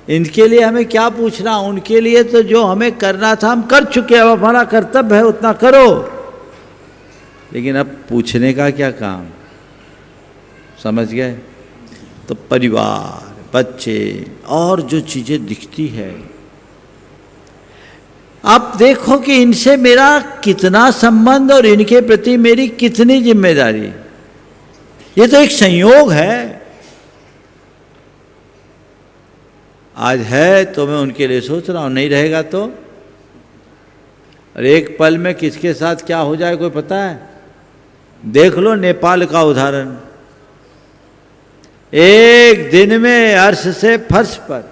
इनके लिए हमें क्या पूछना, उनके लिए तो जो हमें करना था हम कर चुके हैं, अब हमारा कर्तव्य है उतना करो। लेकिन अब पूछने का क्या काम, समझ गए? तो परिवार, बच्चे और जो चीज़ें दिखती है, आप देखो कि इनसे मेरा कितना संबंध और इनके प्रति मेरी कितनी जिम्मेदारी। ये तो एक संयोग है। आज है तो मैं उनके लिए सोच रहा हूं, नहीं रहेगा तो। और एक पल में किसके साथ क्या हो जाए कोई पता है? देख लो नेपाल का उदाहरण, एक दिन में अर्श से फर्श पर।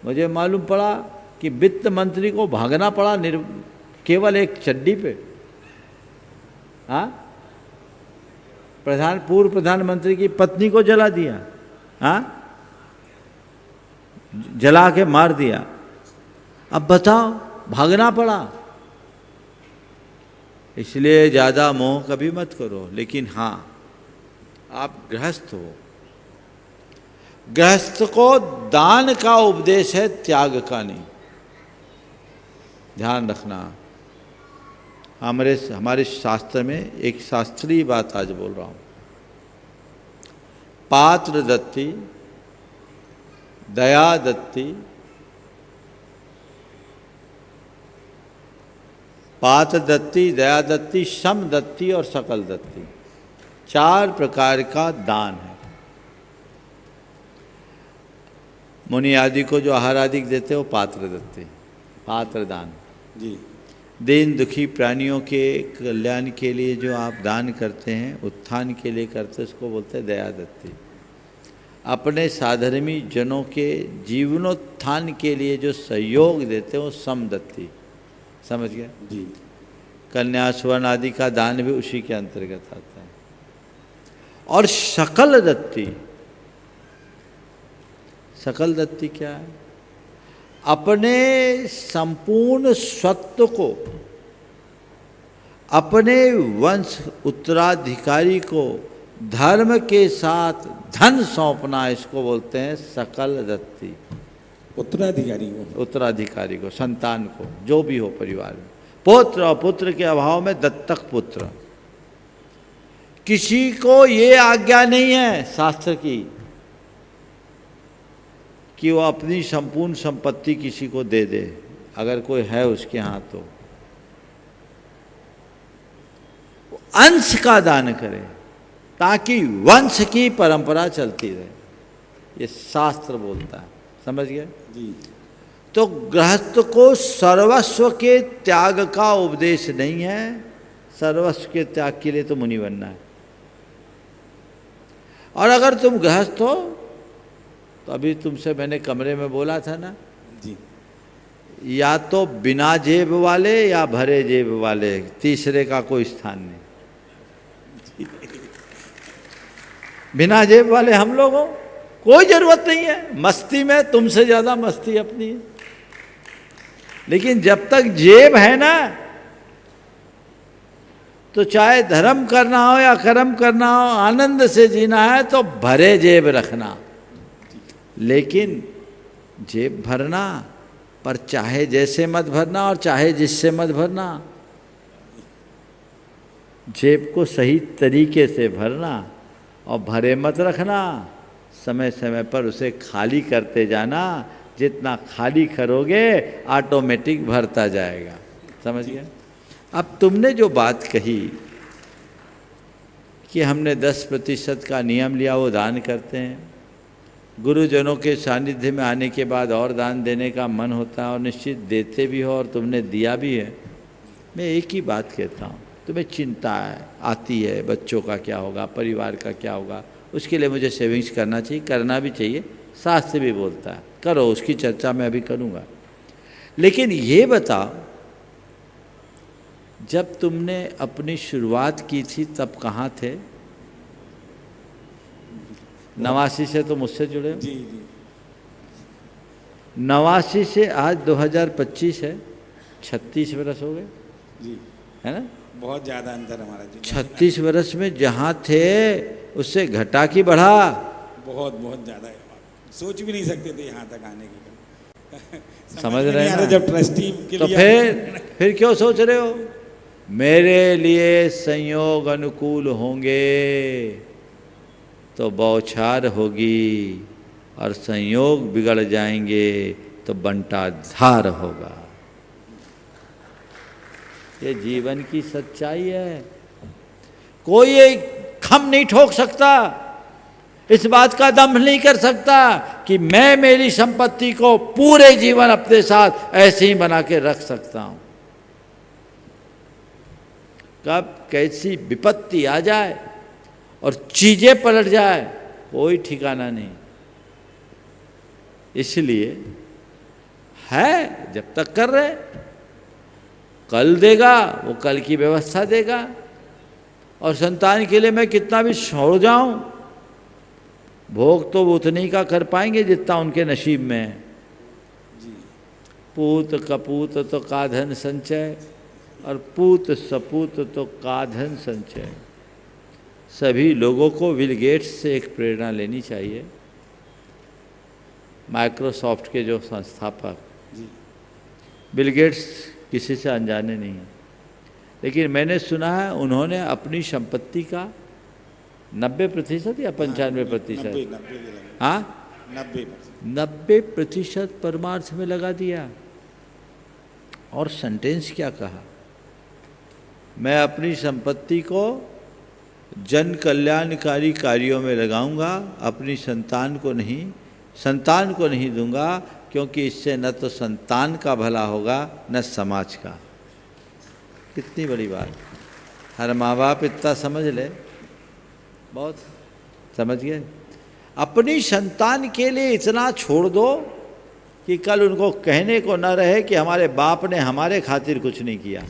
मुझे मालूम पड़ा कि वित्त मंत्री को भागना पड़ा केवल एक चड्डी पे। पूर्व प्रधानमंत्री की पत्नी को जला दिया, जला के मार दिया। अब बताओ, भागना पड़ा। इसलिए ज़्यादा मोह कभी मत करो। लेकिन हाँ, आप गृहस्थ हो, गृहस्थ को दान का उपदेश है, त्याग का नहीं। ध्यान रखना। हमारे शास्त्र में एक शास्त्रीय बात आज बोल रहा हूँ। पात्र दत्ती, दया दत्ती, पात्र दत्ती, दया दत्ती, सम दत्ती और सकल दत्ती, 4 प्रकार का दान है। मुनि आदि को जो आहार आदि देते हो पात्र दत्ती, पात्र दान जी। दीन दुखी प्राणियों के कल्याण के लिए जो आप दान करते हैं, उत्थान के लिए करते हैं, उसको बोलते हैं दया दत्ती। अपने साधर्मी जनों के जीवनोत्थान के लिए जो सहयोग देते हैं वो समदत्ती। समझ गए जी। कन्या स्वर्ण आदि का दान भी उसी के अंतर्गत आता है। और सकल दत्ती, सकल दत्ती क्या है? अपने संपूर्ण स्वत्व को अपने वंश उत्तराधिकारी को धर्म के साथ धन सौंपना, इसको बोलते हैं सकल दत्ती। उत्तराधिकारी को, संतान को, जो भी हो परिवार में, पुत्र और पुत्र के अभाव में दत्तक पुत्र। किसी को ये आज्ञा नहीं है शास्त्र की कि वो अपनी संपूर्ण संपत्ति किसी को दे दे, अगर कोई है उसके यहाँ तो अंश का दान करे ताकि वंश की परंपरा चलती रहे। ये शास्त्र बोलता है। समझ गए जी। तो गृहस्थ को सर्वस्व के त्याग का उपदेश नहीं है। सर्वस्व के त्याग के लिए तो मुनि बनना है। और अगर तुम गृहस्थ हो तो अभी तुमसे मैंने कमरे में बोला था ना, जी या तो बिना जेब वाले या भरे जेब वाले, तीसरे का कोई स्थान नहीं। बिना जेब वाले हम लोगों कोई जरूरत नहीं है, मस्ती में तुमसे ज्यादा मस्ती अपनी है। लेकिन जब तक जेब है ना, तो चाहे धर्म करना हो या कर्म करना हो, आनंद से जीना है तो भरे जेब रखना। लेकिन जेब भरना, पर चाहे जैसे मत भरना और चाहे जिससे मत भरना। जेब को सही तरीके से भरना और भरे मत रखना। समय समय पर उसे खाली करते जाना। जितना खाली करोगे ऑटोमेटिक भरता जाएगा। समझ गए? अब तुमने जो बात कही कि हमने 10% का नियम लिया, वो दान करते हैं। गुरुजनों के सानिध्य में आने के बाद और दान देने का मन होता है और निश्चित देते भी हो और तुमने दिया भी है। मैं एक ही बात कहता हूँ, तुम्हें चिंता आती है बच्चों का क्या होगा, परिवार का क्या होगा, उसके लिए मुझे सेविंग्स करना चाहिए, करना भी चाहिए, शास्त्र भी बोलता है करो, उसकी चर्चा मैं अभी करूँगा। लेकिन ये बताओ, जब तुमने अपनी शुरुआत की थी तब कहाँ थे? 89 से तो मुझसे जुड़े हो। जी जी 89 से आज 2025 है, 36 वर्ष हो गए, जी, है ना? बहुत ज़्यादा अंतर हमारा जी। 36 वर्ष में जहाँ थे उससे घटा कि बढ़ा? बहुत बहुत ज़्यादा है। सोच भी नहीं सकते थे यहाँ तक आने की। समझ में रहे नहीं हैं आ रहा ना? जब ट्रस्टी के तो लिए फिर क्यों सोच रहे हो? मेरे लिए संयोग अनुकूल होंगे तो बौछार होगी, और संयोग बिगड़ जाएंगे तो बंटाधार होगा। ये जीवन की सच्चाई है। कोई ये खम नहीं ठोक सकता, इस बात का दम्भ नहीं कर सकता कि मैं मेरी संपत्ति को पूरे जीवन अपने साथ ऐसे ही बना के रख सकता हूं। कब कैसी विपत्ति आ जाए और चीजें पलट जाए, कोई ठिकाना नहीं। इसलिए है, जब तक कर रहे, कल देगा, वो कल की व्यवस्था देगा। और संतान के लिए मैं कितना भी छोड़ जाऊं, भोग तो वो उतने ही का कर पाएंगे जितना उनके नसीब में है। पूत कपूत तो का धन संचय, और पूत सपूत तो का धन संचय। सभी लोगों को बिल गेट्स से एक प्रेरणा लेनी चाहिए। माइक्रोसॉफ्ट के जो संस्थापक, बिल गेट्स किसी से अनजाने नहीं हैं, लेकिन मैंने सुना है उन्होंने अपनी संपत्ति का 90% या 95%, हाँ 90% परमार्थ में लगा दिया। और सेंटेंस क्या कहा? मैं अपनी संपत्ति को जन कल्याणकारी कार्यों में लगाऊंगा, अपनी संतान को नहीं दूंगा, क्योंकि इससे न तो संतान का भला होगा न समाज का। कितनी बड़ी बात। हर माँ बाप इतना समझ ले, बहुत समझ गए। अपनी संतान के लिए इतना छोड़ दो कि कल उनको कहने को न रहे कि हमारे बाप ने हमारे खातिर कुछ नहीं किया।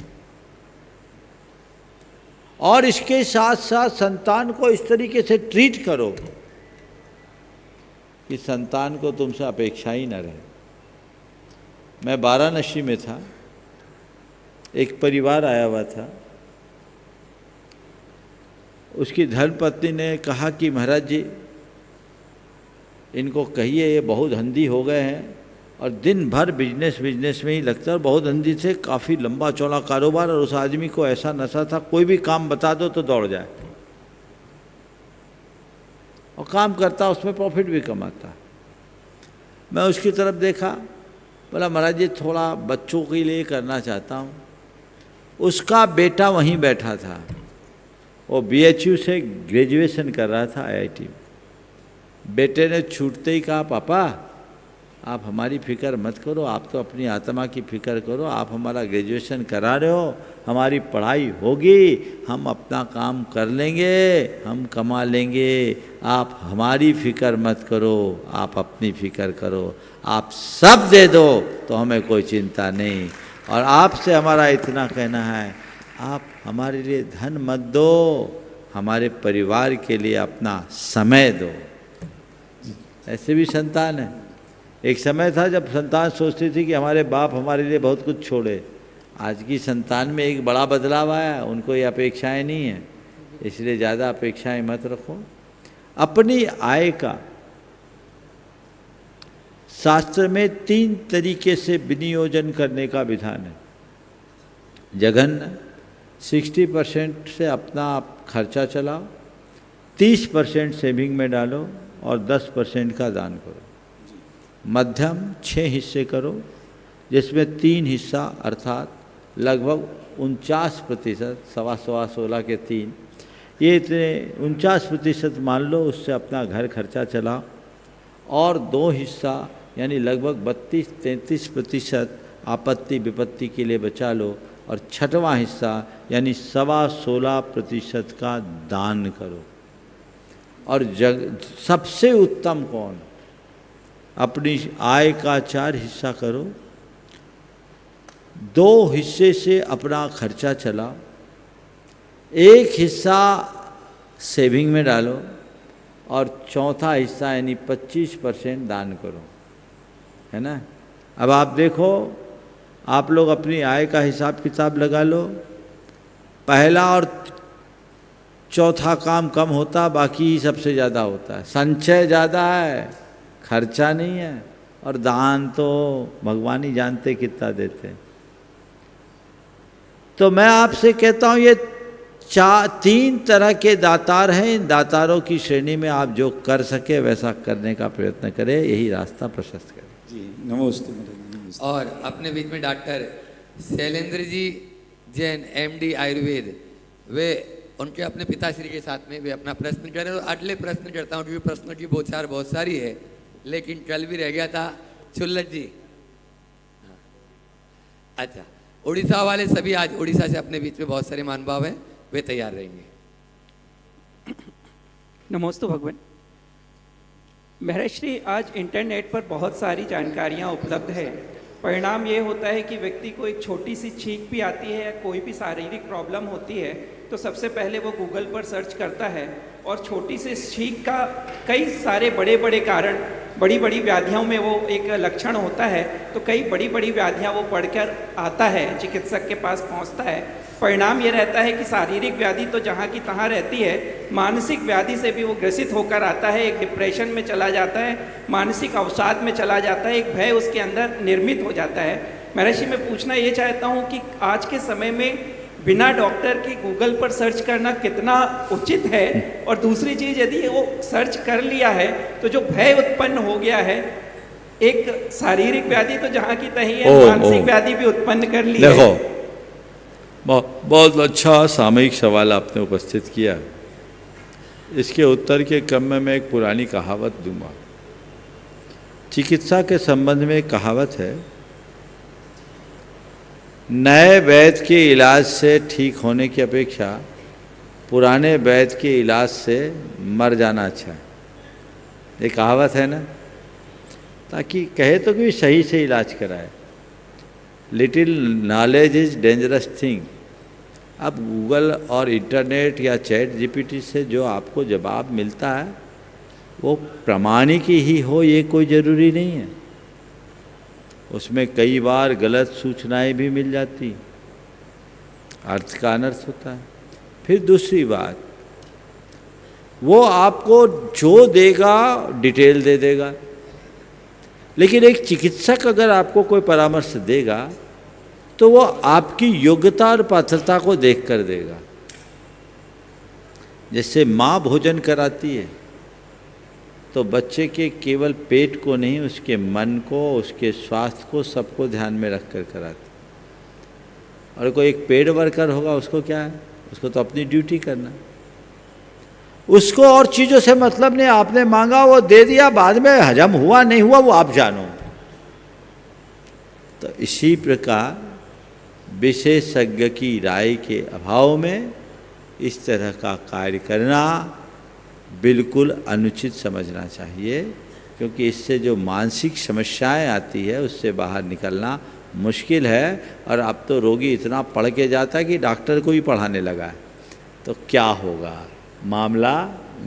और इसके साथ साथ संतान को इस तरीके से ट्रीट करो कि संतान को तुमसे अपेक्षा ही न रहे। मैं वाराणसी में था, एक परिवार आया हुआ था। उसकी धर्मपत्नी ने कहा कि महाराज जी, इनको कहिए ये बहुत अंधी हो गए हैं और दिन भर बिजनेस में ही लगता है। बहुत अंधी थे, काफ़ी लंबा चौड़ा कारोबार, और उस आदमी को ऐसा नशा था, कोई भी काम बता दो तो दौड़ जाए, और काम करता, उसमें प्रॉफिट भी कमाता। मैं उसकी तरफ देखा, बोला महाराज जी थोड़ा बच्चों के लिए करना चाहता हूँ। उसका बेटा वहीं बैठा था, वो BHU से ग्रेजुएशन कर रहा था IIT में। बेटे ने छूटते ही कहा, पापा आप हमारी फिक्र मत करो, आप तो अपनी आत्मा की फिक्र करो। आप हमारा ग्रेजुएशन करा रहे हो, हमारी पढ़ाई होगी, हम अपना काम कर लेंगे, हम कमा लेंगे। आप हमारी फिक्र मत करो, आप अपनी फिक्र करो। आप सब दे दो तो हमें कोई चिंता नहीं। और आपसे हमारा इतना कहना है, आप हमारे लिए धन मत दो, हमारे परिवार के लिए अपना समय दो। ऐसे भी संतान है। एक समय था जब संतान सोचती थी कि हमारे बाप हमारे लिए बहुत कुछ छोड़े। आज की संतान में एक बड़ा बदलाव आया, उनको ये अपेक्षाएं नहीं है, इसलिए ज़्यादा अपेक्षाएं मत रखो। अपनी आय का शास्त्र में 3 तरीके से विनियोजन करने का विधान है। जघन्य 60% से अपना आप खर्चा चलाओ, 30% सेविंग में डालो और 10% का दान करो। मध्यम 6 हिस्से करो, जिसमें 3 हिस्सा अर्थात लगभग 49%, 16 के 3, ये इतने 49% मान लो, उससे अपना घर खर्चा चलाओ। और 2 हिस्सा यानी लगभग 32-33% आपत्ति विपत्ति के लिए बचा लो। और 6वां हिस्सा यानी 16.25% का दान करो। और सबसे उत्तम कौन? अपनी आय का 4 हिस्सा करो, 2 हिस्से से अपना खर्चा चलाओ, 1 हिस्सा सेविंग में डालो और 4था हिस्सा यानी 25% दान करो, है ना। अब आप देखो, आप लोग अपनी आय का हिसाब किताब लगा लो। पहला और चौथा काम कम होता, बाकी ही सबसे ज़्यादा होता है। संचय ज़्यादा है, खर्चा नहीं है। और दान तो भगवान ही जानते कितना देते। तो मैं आपसे कहता हूँ, ये 3 तरह के दातार हैं। इन दातारों की श्रेणी में आप जो कर सके वैसा करने का प्रयत्न करें, यही रास्ता प्रशस्त करें। जी नमस्ते नमस्ते। और अपने बीच में डॉक्टर शैलेंद्र जी जैन, MD आयुर्वेद, वे उनके अपने पिताश्री के साथ में वे अपना प्रश्न करें। और अगले प्रश्न करता हूँ, क्योंकि प्रश्नों की बोछार बहुत सारी है, लेकिन कल भी रह गया था। चुल्लट जी, अच्छा, उड़ीसा वाले सभी आज उड़ीसा से अपने बीच में बहुत सारे महानुभाव हैं, वे तैयार रहेंगे। नमोस्तु भगवान। महर्षि, आज इंटरनेट पर बहुत सारी जानकारियाँ उपलब्ध है। परिणाम ये होता है कि व्यक्ति को एक छोटी सी छींक भी आती है या कोई भी शारीरिक प्रॉब्लम होती है तो सबसे पहले वो गूगल पर सर्च करता है, और छोटी सी छींक का कई सारे बड़े बड़े कारण, बड़ी बड़ी व्याधियों में वो एक लक्षण होता है। तो कई बड़ी बड़ी व्याधियाँ वो पढ़कर आता है, चिकित्सक के पास पहुँचता है। परिणाम ये रहता है कि शारीरिक व्याधि तो जहाँ की तहाँ रहती है, मानसिक व्याधि से भी वो ग्रसित होकर आता है, एक डिप्रेशन में चला जाता है, मानसिक अवसाद में चला जाता है, एक भय उसके अंदर निर्मित हो जाता है। महर्षि, मैं पूछना ये चाहता हूँ कि आज के समय में बिना डॉक्टर के गूगल पर सर्च करना कितना उचित है, और दूसरी चीज़, यदि वो सर्च कर लिया है तो जो भय उत्पन्न हो गया है, एक शारीरिक व्याधि तो जहाँ की तहीं है, मानसिक व्याधि भी उत्पन्न कर ली है। बहुत अच्छा सामयिक सवाल आपने उपस्थित किया। इसके उत्तर के क्रम में मैं एक पुरानी कहावत दूंगा। चिकित्सा के संबंध में एक कहावत है, नए वैद्य के इलाज से ठीक होने की अपेक्षा पुराने वैद्य के इलाज से मर जाना अच्छा है। ये कहावत है ना, ताकि कहे तो कि सही से इलाज कराए। Little knowledge is dangerous thing. अब गूगल और इंटरनेट या चैट GPT से जो आपको जवाब मिलता है वो प्रामाणिक ही हो, ये कोई ज़रूरी नहीं है। उसमें कई बार गलत सूचनाएं भी मिल जाती, अर्थ का अनर्थ होता है। फिर दूसरी बात, वो आपको जो देगा डिटेल दे देगा, लेकिन एक चिकित्सक अगर आपको कोई परामर्श देगा तो वो आपकी योग्यता और पात्रता को देख कर देगा। जैसे माँ भोजन कराती है तो बच्चे के केवल पेट को नहीं, उसके मन को, उसके स्वास्थ्य को, सबको ध्यान में रख कर कराती। और कोई एक पेड वर्कर होगा, उसको क्या है, उसको तो अपनी ड्यूटी करना, उसको और चीज़ों से मतलब नहीं। आपने मांगा वो दे दिया, बाद में हजम हुआ नहीं हुआ वो आप जानो। तो इसी प्रकार विशेषज्ञ की राय के अभाव में इस तरह का कार्य करना बिल्कुल अनुचित समझना चाहिए, क्योंकि इससे जो मानसिक समस्याएं आती है उससे बाहर निकलना मुश्किल है। और अब तो रोगी इतना पढ़ के जाता है कि डॉक्टर को ही पढ़ाने लगा है, तो क्या होगा, मामला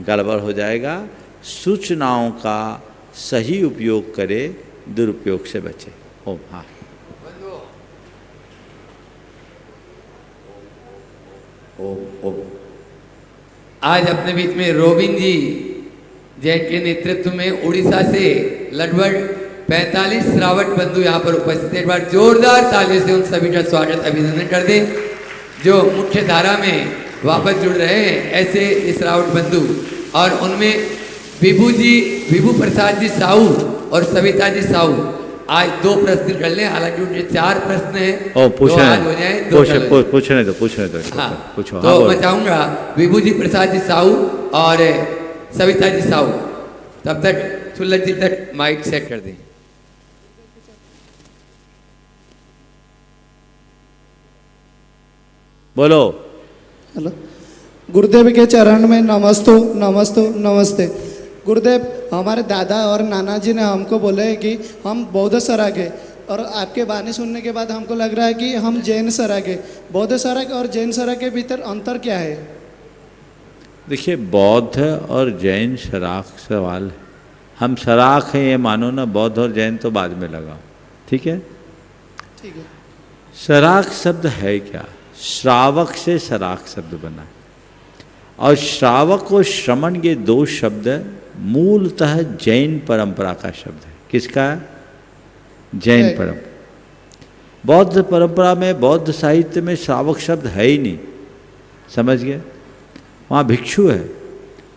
गड़बड़ हो जाएगा। सूचनाओं का सही उपयोग करे, दुरुपयोग से बचे। ओम। हाँ, ओम। आज अपने बीच में रोबिन जी जैन के नेतृत्व में उड़ीसा से लगभग 45 श्रावक बंधु यहाँ पर उपस्थित हैं। एक बार जोरदार तालियों से उन सभी का स्वागत अभिनंदन कर दें जो मुख्य धारा में वापस जुड़ रहे हैं ऐसे ये श्रावक बंधु। और उनमें विभू प्रसाद जी साहू और सविता जी साहू आज 2 प्रश्न कर लें, हालांकि उनके 4 प्रश्न हैं। पूछने दो। हाँ, पूछो। तो मैं चाहूंगा विभू जी प्रसाद जी साहू और सविता जी साहू, तब तक सुलभ जी तक माइक सेट कर दें। बोलो। हेलो, गुरुदेव के चरण में नमस्ते। गुरुदेव, हमारे दादा और नाना जी ने हमको बोले है कि हम बौद्ध सराग है, और आपके बानी सुनने के बाद हमको लग रहा है कि हम जैन सराग है। बौद्ध सराग और जैन सराग के भीतर अंतर क्या है? देखिए, बौद्ध और जैन शराख सवाल है। हम शराख हैं ये मानो ना, बौद्ध और जैन तो बाद में लगाओ। ठीक है। शराख शब्द है क्या? श्रावक से शराख शब्द बना, और श्रावक और श्रमण ये 2 शब्द मूलतः जैन परंपरा का शब्द है। किसका? जैन परंपरा। बौद्ध परंपरा में, बौद्ध साहित्य में श्रावक शब्द है ही नहीं, समझ गए? वहाँ भिक्षु है,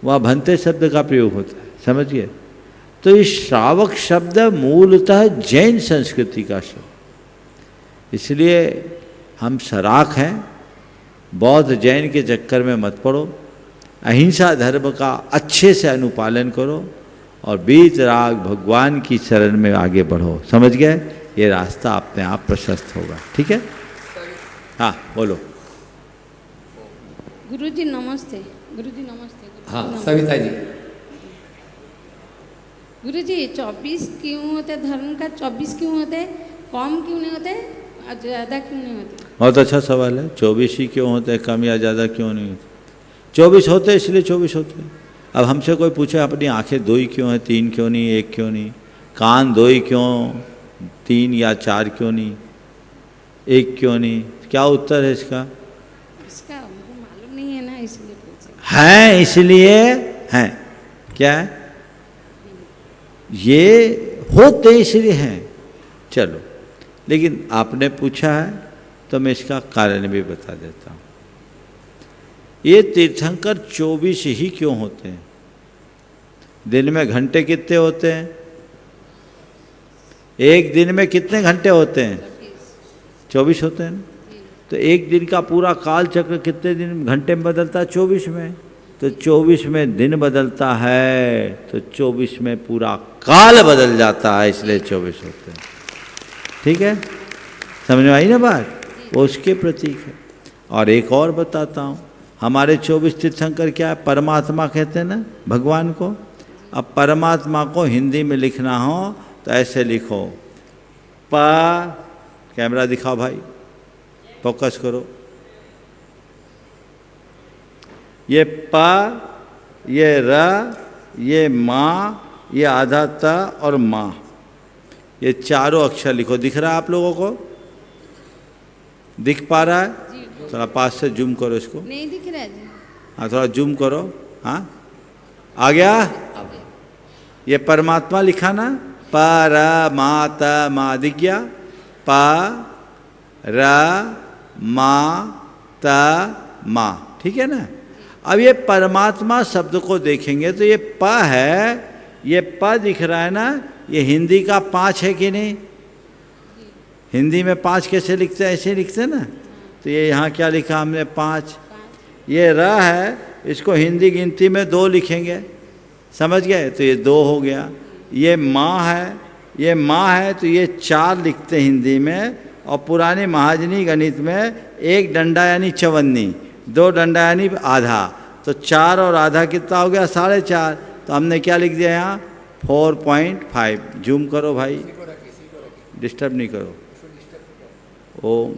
वहाँ भंते शब्द का प्रयोग होता है, समझ गए? तो ये श्रावक शब्द मूलतः जैन संस्कृति का शब्द, इसलिए हम शराख हैं। बौद्ध जैन के चक्कर में मत पड़ो, अहिंसा धर्म का अच्छे से अनुपालन करो और वीतराग भगवान की शरण में आगे बढ़ो, समझ गए? ये रास्ता अपने आप प्रशस्त होगा। ठीक है। हाँ, बोलो। गुरुजी नमस्ते। हाँ, सविता जी। गुरुजी 24 क्यों होते? धर्म का 24 क्यों होते? कम क्यों नहीं होते? ज़्यादा क्यों नहीं होते? बहुत अच्छा सवाल है। 24 ही क्यों होते हैं, कम या ज़्यादा क्यों नहीं होते? 24 होते इसलिए 24 होते हैं। अब हमसे कोई पूछे अपनी आंखें 2 ही क्यों हैं, 3 क्यों नहीं, 1 क्यों नहीं? कान 2 ही क्यों, 3 या 4 क्यों नहीं, 1 क्यों नहीं? क्या उत्तर है इसका? इसका हमको मालूम नहीं है ना, इसलिए पूछे। हैं इसलिए हैं। क्या है? ये होते इसलिए हैं। चलो, लेकिन आपने पूछा है तो मैं इसका कारण भी बता देता हूँ। ये तीर्थंकर 24 ही क्यों होते हैं? दिन में घंटे कितने होते हैं? एक दिन में कितने घंटे होते हैं? 24 होते हैं। तो एक दिन का पूरा काल चक्र कितने दिन घंटे में बदलता है? 24 में। तो 24 में दिन बदलता है, तो 24 में पूरा काल बदल जाता है, इसलिए 24 होते हैं। ठीक है, समझ में आई ना बात? वो उसके प्रतीक है। और एक और बताता हूँ, हमारे 24 तीर्थंकर क्या है? परमात्मा कहते हैं ना भगवान को। अब परमात्मा को हिंदी में लिखना हो तो ऐसे लिखो, प, कैमरा दिखाओ भाई, फोकस करो, ये प, ये र, ये माँ, ये आधा त और माँ, ये चारों अक्षर लिखो। दिख रहा है आप लोगों को? दिख पा रहा है? थोड़ा पास से जूम करो इसको। नहीं दिख रहा है जी। हाँ, थोड़ा जूम करो। हाँ, आ गया? ये परमात्मा लिखा ना, परमात्मा दिख गया? प र मा त मा, ठीक है ना? अब ये परमात्मा शब्द को देखेंगे तो ये प है, ये प दिख रहा है ना, ये हिंदी का 5 है कि नहीं? हिंदी में 5 कैसे लिखते हैं? ऐसे लिखते हैं ना। तो ये यहाँ क्या लिखा हमने? 5। ये र है, इसको हिंदी गिनती में 2 लिखेंगे, समझ गए? तो ये 2 हो गया। ये माँ है, ये माँ है तो ये 4 लिखते हिंदी में, और पुराने महाजनी गणित में 1 डंडा यानी चवन्नी, 2 डंडा यानी आधा, तो 4 और आधा कितना हो गया? 4.5। तो हमने क्या लिख दिया यहाँ? 4.5। जूम करो भाई, डिस्टर्ब नहीं करो। ओ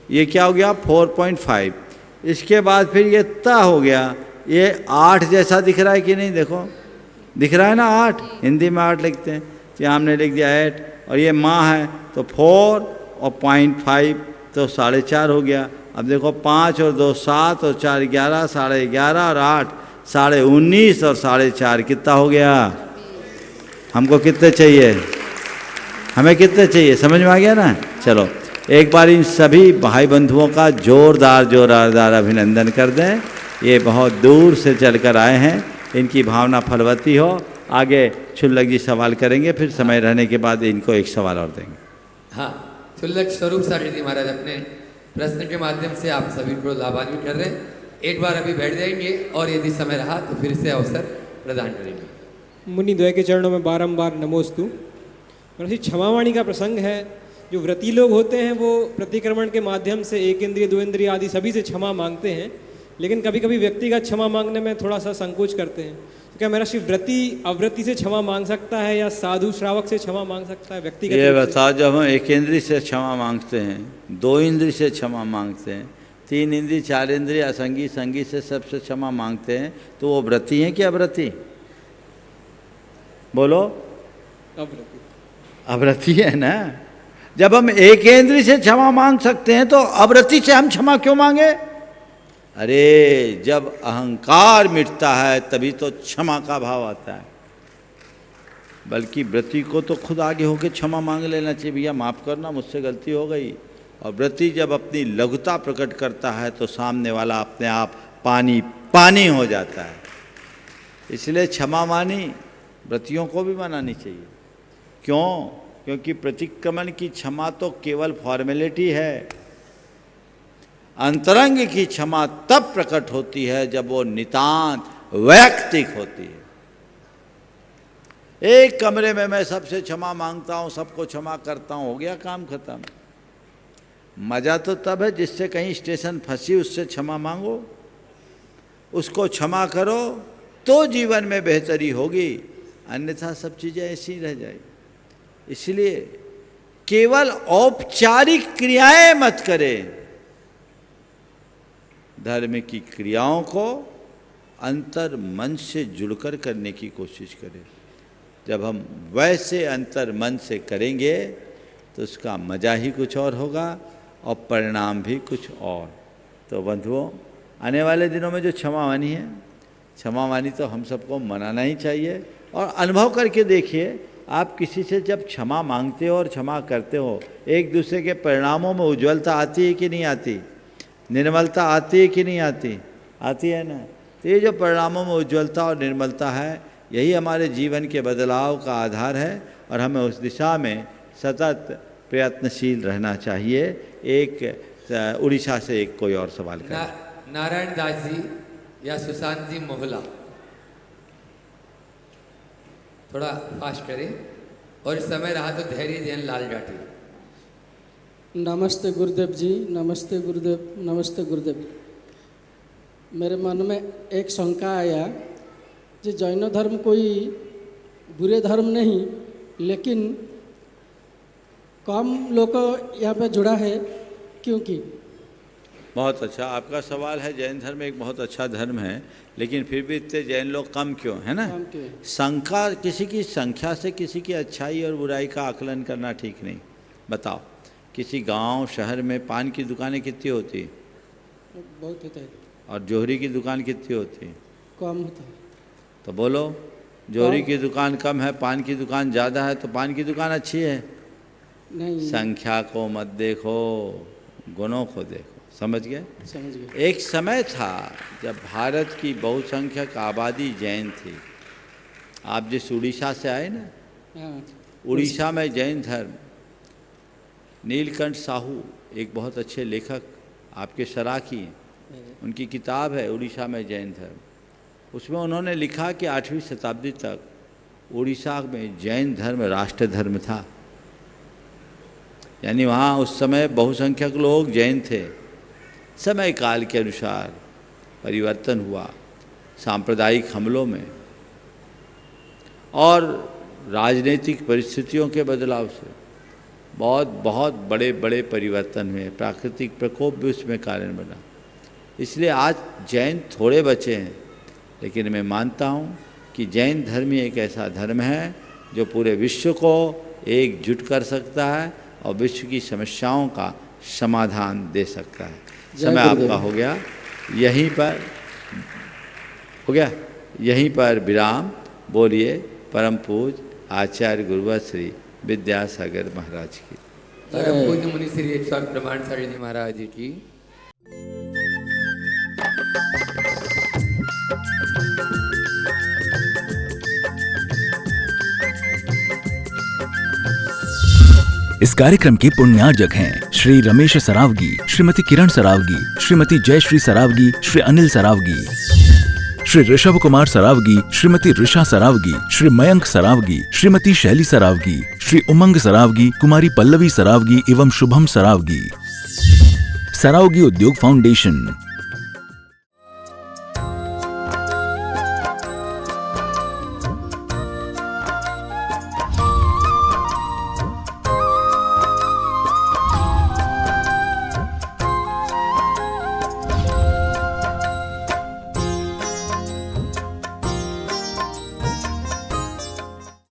ये क्या हो गया? 4.5। इसके बाद फिर ये ता हो गया, ये 8 जैसा दिख रहा है कि नहीं? देखो दिख रहा है ना 8, हिंदी में 8 लिखते हैं, तो यहाँ हमने लिख दिया 8। और ये माँ है तो 4 और 0.5 तो 4.5 हो गया। अब देखो 5 और 2 7 और 4 11, 11.5 और 8 19.5 और 4.5 कितना हो गया? हमको कितने चाहिए? हमें कितने चाहिए? समझ में आ गया ना? चलो एक बार इन सभी भाई बंधुओं का जोरदार अभिनंदन कर दें। ये बहुत दूर से चलकर आए हैं, इनकी भावना फलवती हो। आगे छुल्लक जी सवाल करेंगे, फिर समय रहने के बाद इनको एक सवाल और देंगे। हाँ, छुल्लक स्वरूप सागर जी महाराज अपने प्रश्न के माध्यम से आप सभी को लाभान्वित कर रहे हैं। एक बार अभी बैठ जाएंगे और यदि समय रहा तो फिर से अवसर प्रदान करेंगे। मुनिद्वय के चरणों में बारंबार नमोस्तु। महर्षि क्षमावाणी का प्रसंग है। जो व्रती लोग होते हैं वो प्रतिक्रमण के माध्यम से 1 इंद्रिय 2 इंद्रिय आदि सभी से क्षमा मांगते हैं, लेकिन कभी कभी व्यक्तिगत क्षमा मांगने में थोड़ा सा संकोच करते हैं। तो क्या महर्षि व्रती अव्रती से क्षमा मांग सकता है या साधु श्रावक से क्षमा मांग सकता है व्यक्तिगत? ये बताओ, जब हम 1 इंद्रिय से क्षमा मांगते हैं, 2 इंद्रिय से क्षमा मांगते हैं, 3 इंद्रिय 4 इंद्रिय असंगी संगी से सबसे क्षमा मांगते हैं, तो वो व्रती हैं कि अव्रती? बोलो। अव्रती। अव्रती है ना। जब हम 1 इंद्रिय से क्षमा मांग सकते हैं तो अव्रती से हम क्षमा क्यों मांगे? अरे जब अहंकार मिटता है तभी तो क्षमा का भाव आता है। बल्कि व्रती को तो खुद आगे होकर क्षमा मांग लेना चाहिए, भैया माफ़ करना, मुझसे गलती हो गई। और व्रती जब अपनी लघुता प्रकट करता है तो सामने वाला अपने आप पानी पानी हो जाता है। इसलिए क्षमा मानी व्रतियों को भी मनानी चाहिए। क्यों? क्योंकि प्रतिक्रमण की क्षमा तो केवल फॉर्मेलिटी है। अंतरंग की क्षमा तब प्रकट होती है जब वो नितांत वैयक्तिक होती है। एक कमरे में मैं सबसे क्षमा मांगता हूँ, सबको क्षमा करता हूँ, हो गया काम खत्म। मजा तो तब है जिससे कहीं स्टेशन फंसी उससे क्षमा मांगो, उसको क्षमा करो तो जीवन में बेहतरी होगी, अन्यथा सब चीज़ें ऐसी रह जाएगी। इसलिए केवल औपचारिक क्रियाएं मत करें, धर्म की क्रियाओं को अंतर मन से जुड़कर करने की कोशिश करें। जब हम वैसे अंतर मन से करेंगे तो उसका मजा ही कुछ और होगा और परिणाम भी कुछ और। तो बंधुओं, आने वाले दिनों में जो क्षमावानी है, क्षमावानी तो हम सबको मनाना ही चाहिए। और अनुभव करके देखिए, आप किसी से जब क्षमा मांगते हो और क्षमा करते हो, एक दूसरे के परिणामों में उज्ज्वलता आती है कि नहीं आती? निर्मलता आती है कि नहीं आती? आती है ना। तो ये जो परिणामों में उज्ज्वलता और निर्मलता है, यही हमारे जीवन के बदलाव का आधार है और हमें उस दिशा में सतत प्रयत्नशील रहना चाहिए। एक उड़ीसा से एक कोई और सवाल करें। नारायण दास जी या सुशांत जी मोहला, थोड़ा फास्ट करें। और समय रहा तो धैर्य जैन लाल जाटी। नमस्ते गुरुदेव जी, नमस्ते गुरुदेव, नमस्ते गुरुदेव। मेरे मन में एक शंका आया कि जैन धर्म कोई बुरे धर्म नहीं, लेकिन कम लोग यहाँ पे जुड़ा है, क्योंकि? बहुत अच्छा आपका सवाल है। जैन धर्म एक बहुत अच्छा धर्म है, लेकिन फिर भी इतने जैन लोग कम क्यों, है ना? संख्या, किसी की संख्या से किसी की अच्छाई और बुराई का आकलन करना ठीक नहीं। बताओ, किसी गांव शहर में पान की दुकानें कितनी होती? बहुत होता है। और जोहरी की दुकान कितनी होती? कम होता है। तो बोलो, जोहरी की दुकान कम है, पान की दुकान ज़्यादा है, तो पान की दुकान अच्छी है? नहीं। संख्या को मत देखो, गुणों को देखो। समझ गए? समझ गए। एक समय था जब भारत की बहुसंख्यक आबादी जैन थी। आप जिस उड़ीसा से आए ना, उड़ीसा में जैन धर्म, नीलकंठ साहू एक बहुत अच्छे लेखक आपके सराकी हैं, उनकी किताब है उड़ीसा में जैन धर्म। उसमें उन्होंने लिखा कि 8वीं शताब्दी तक उड़ीसा में जैन धर्म राष्ट्र धर्म था, यानी वहाँ उस समय बहुसंख्यक लोग जैन थे। समय काल के अनुसार परिवर्तन हुआ, सांप्रदायिक हमलों में और राजनीतिक परिस्थितियों के बदलाव से बहुत बड़े बड़े परिवर्तन हुए, प्राकृतिक प्रकोप भी उसमें कारण बना। इसलिए आज जैन थोड़े बचे हैं, लेकिन मैं मानता हूँ कि जैन धर्म ही एक ऐसा धर्म है जो पूरे विश्व को एकजुट कर सकता है और विश्व की समस्याओं का समाधान दे सकता है। समय आपका हो गया, यहीं पर विराम। बोलिए परम पूज आचार्य गुरुवर श्री विद्यासागर महाराज की। परम पूज्य मुनि श्री 108 प्रमाण सागर जी महाराज जी की। इस कार्यक्रम के पुण्यार्जक हैं श्री रमेश सरावगी, श्रीमती किरण सरावगी, श्रीमती जयश्री सरावगी, श्री अनिल सरावगी, श्री ऋषभ कुमार सरावगी, श्रीमती ऋषा सरावगी, श्री मयंक सरावगी, श्रीमती शैली सरावगी, श्री उमंग सरावगी, कुमारी पल्लवी सरावगी एवं शुभम सरावगी। सरावगी उद्योग फाउंडेशन।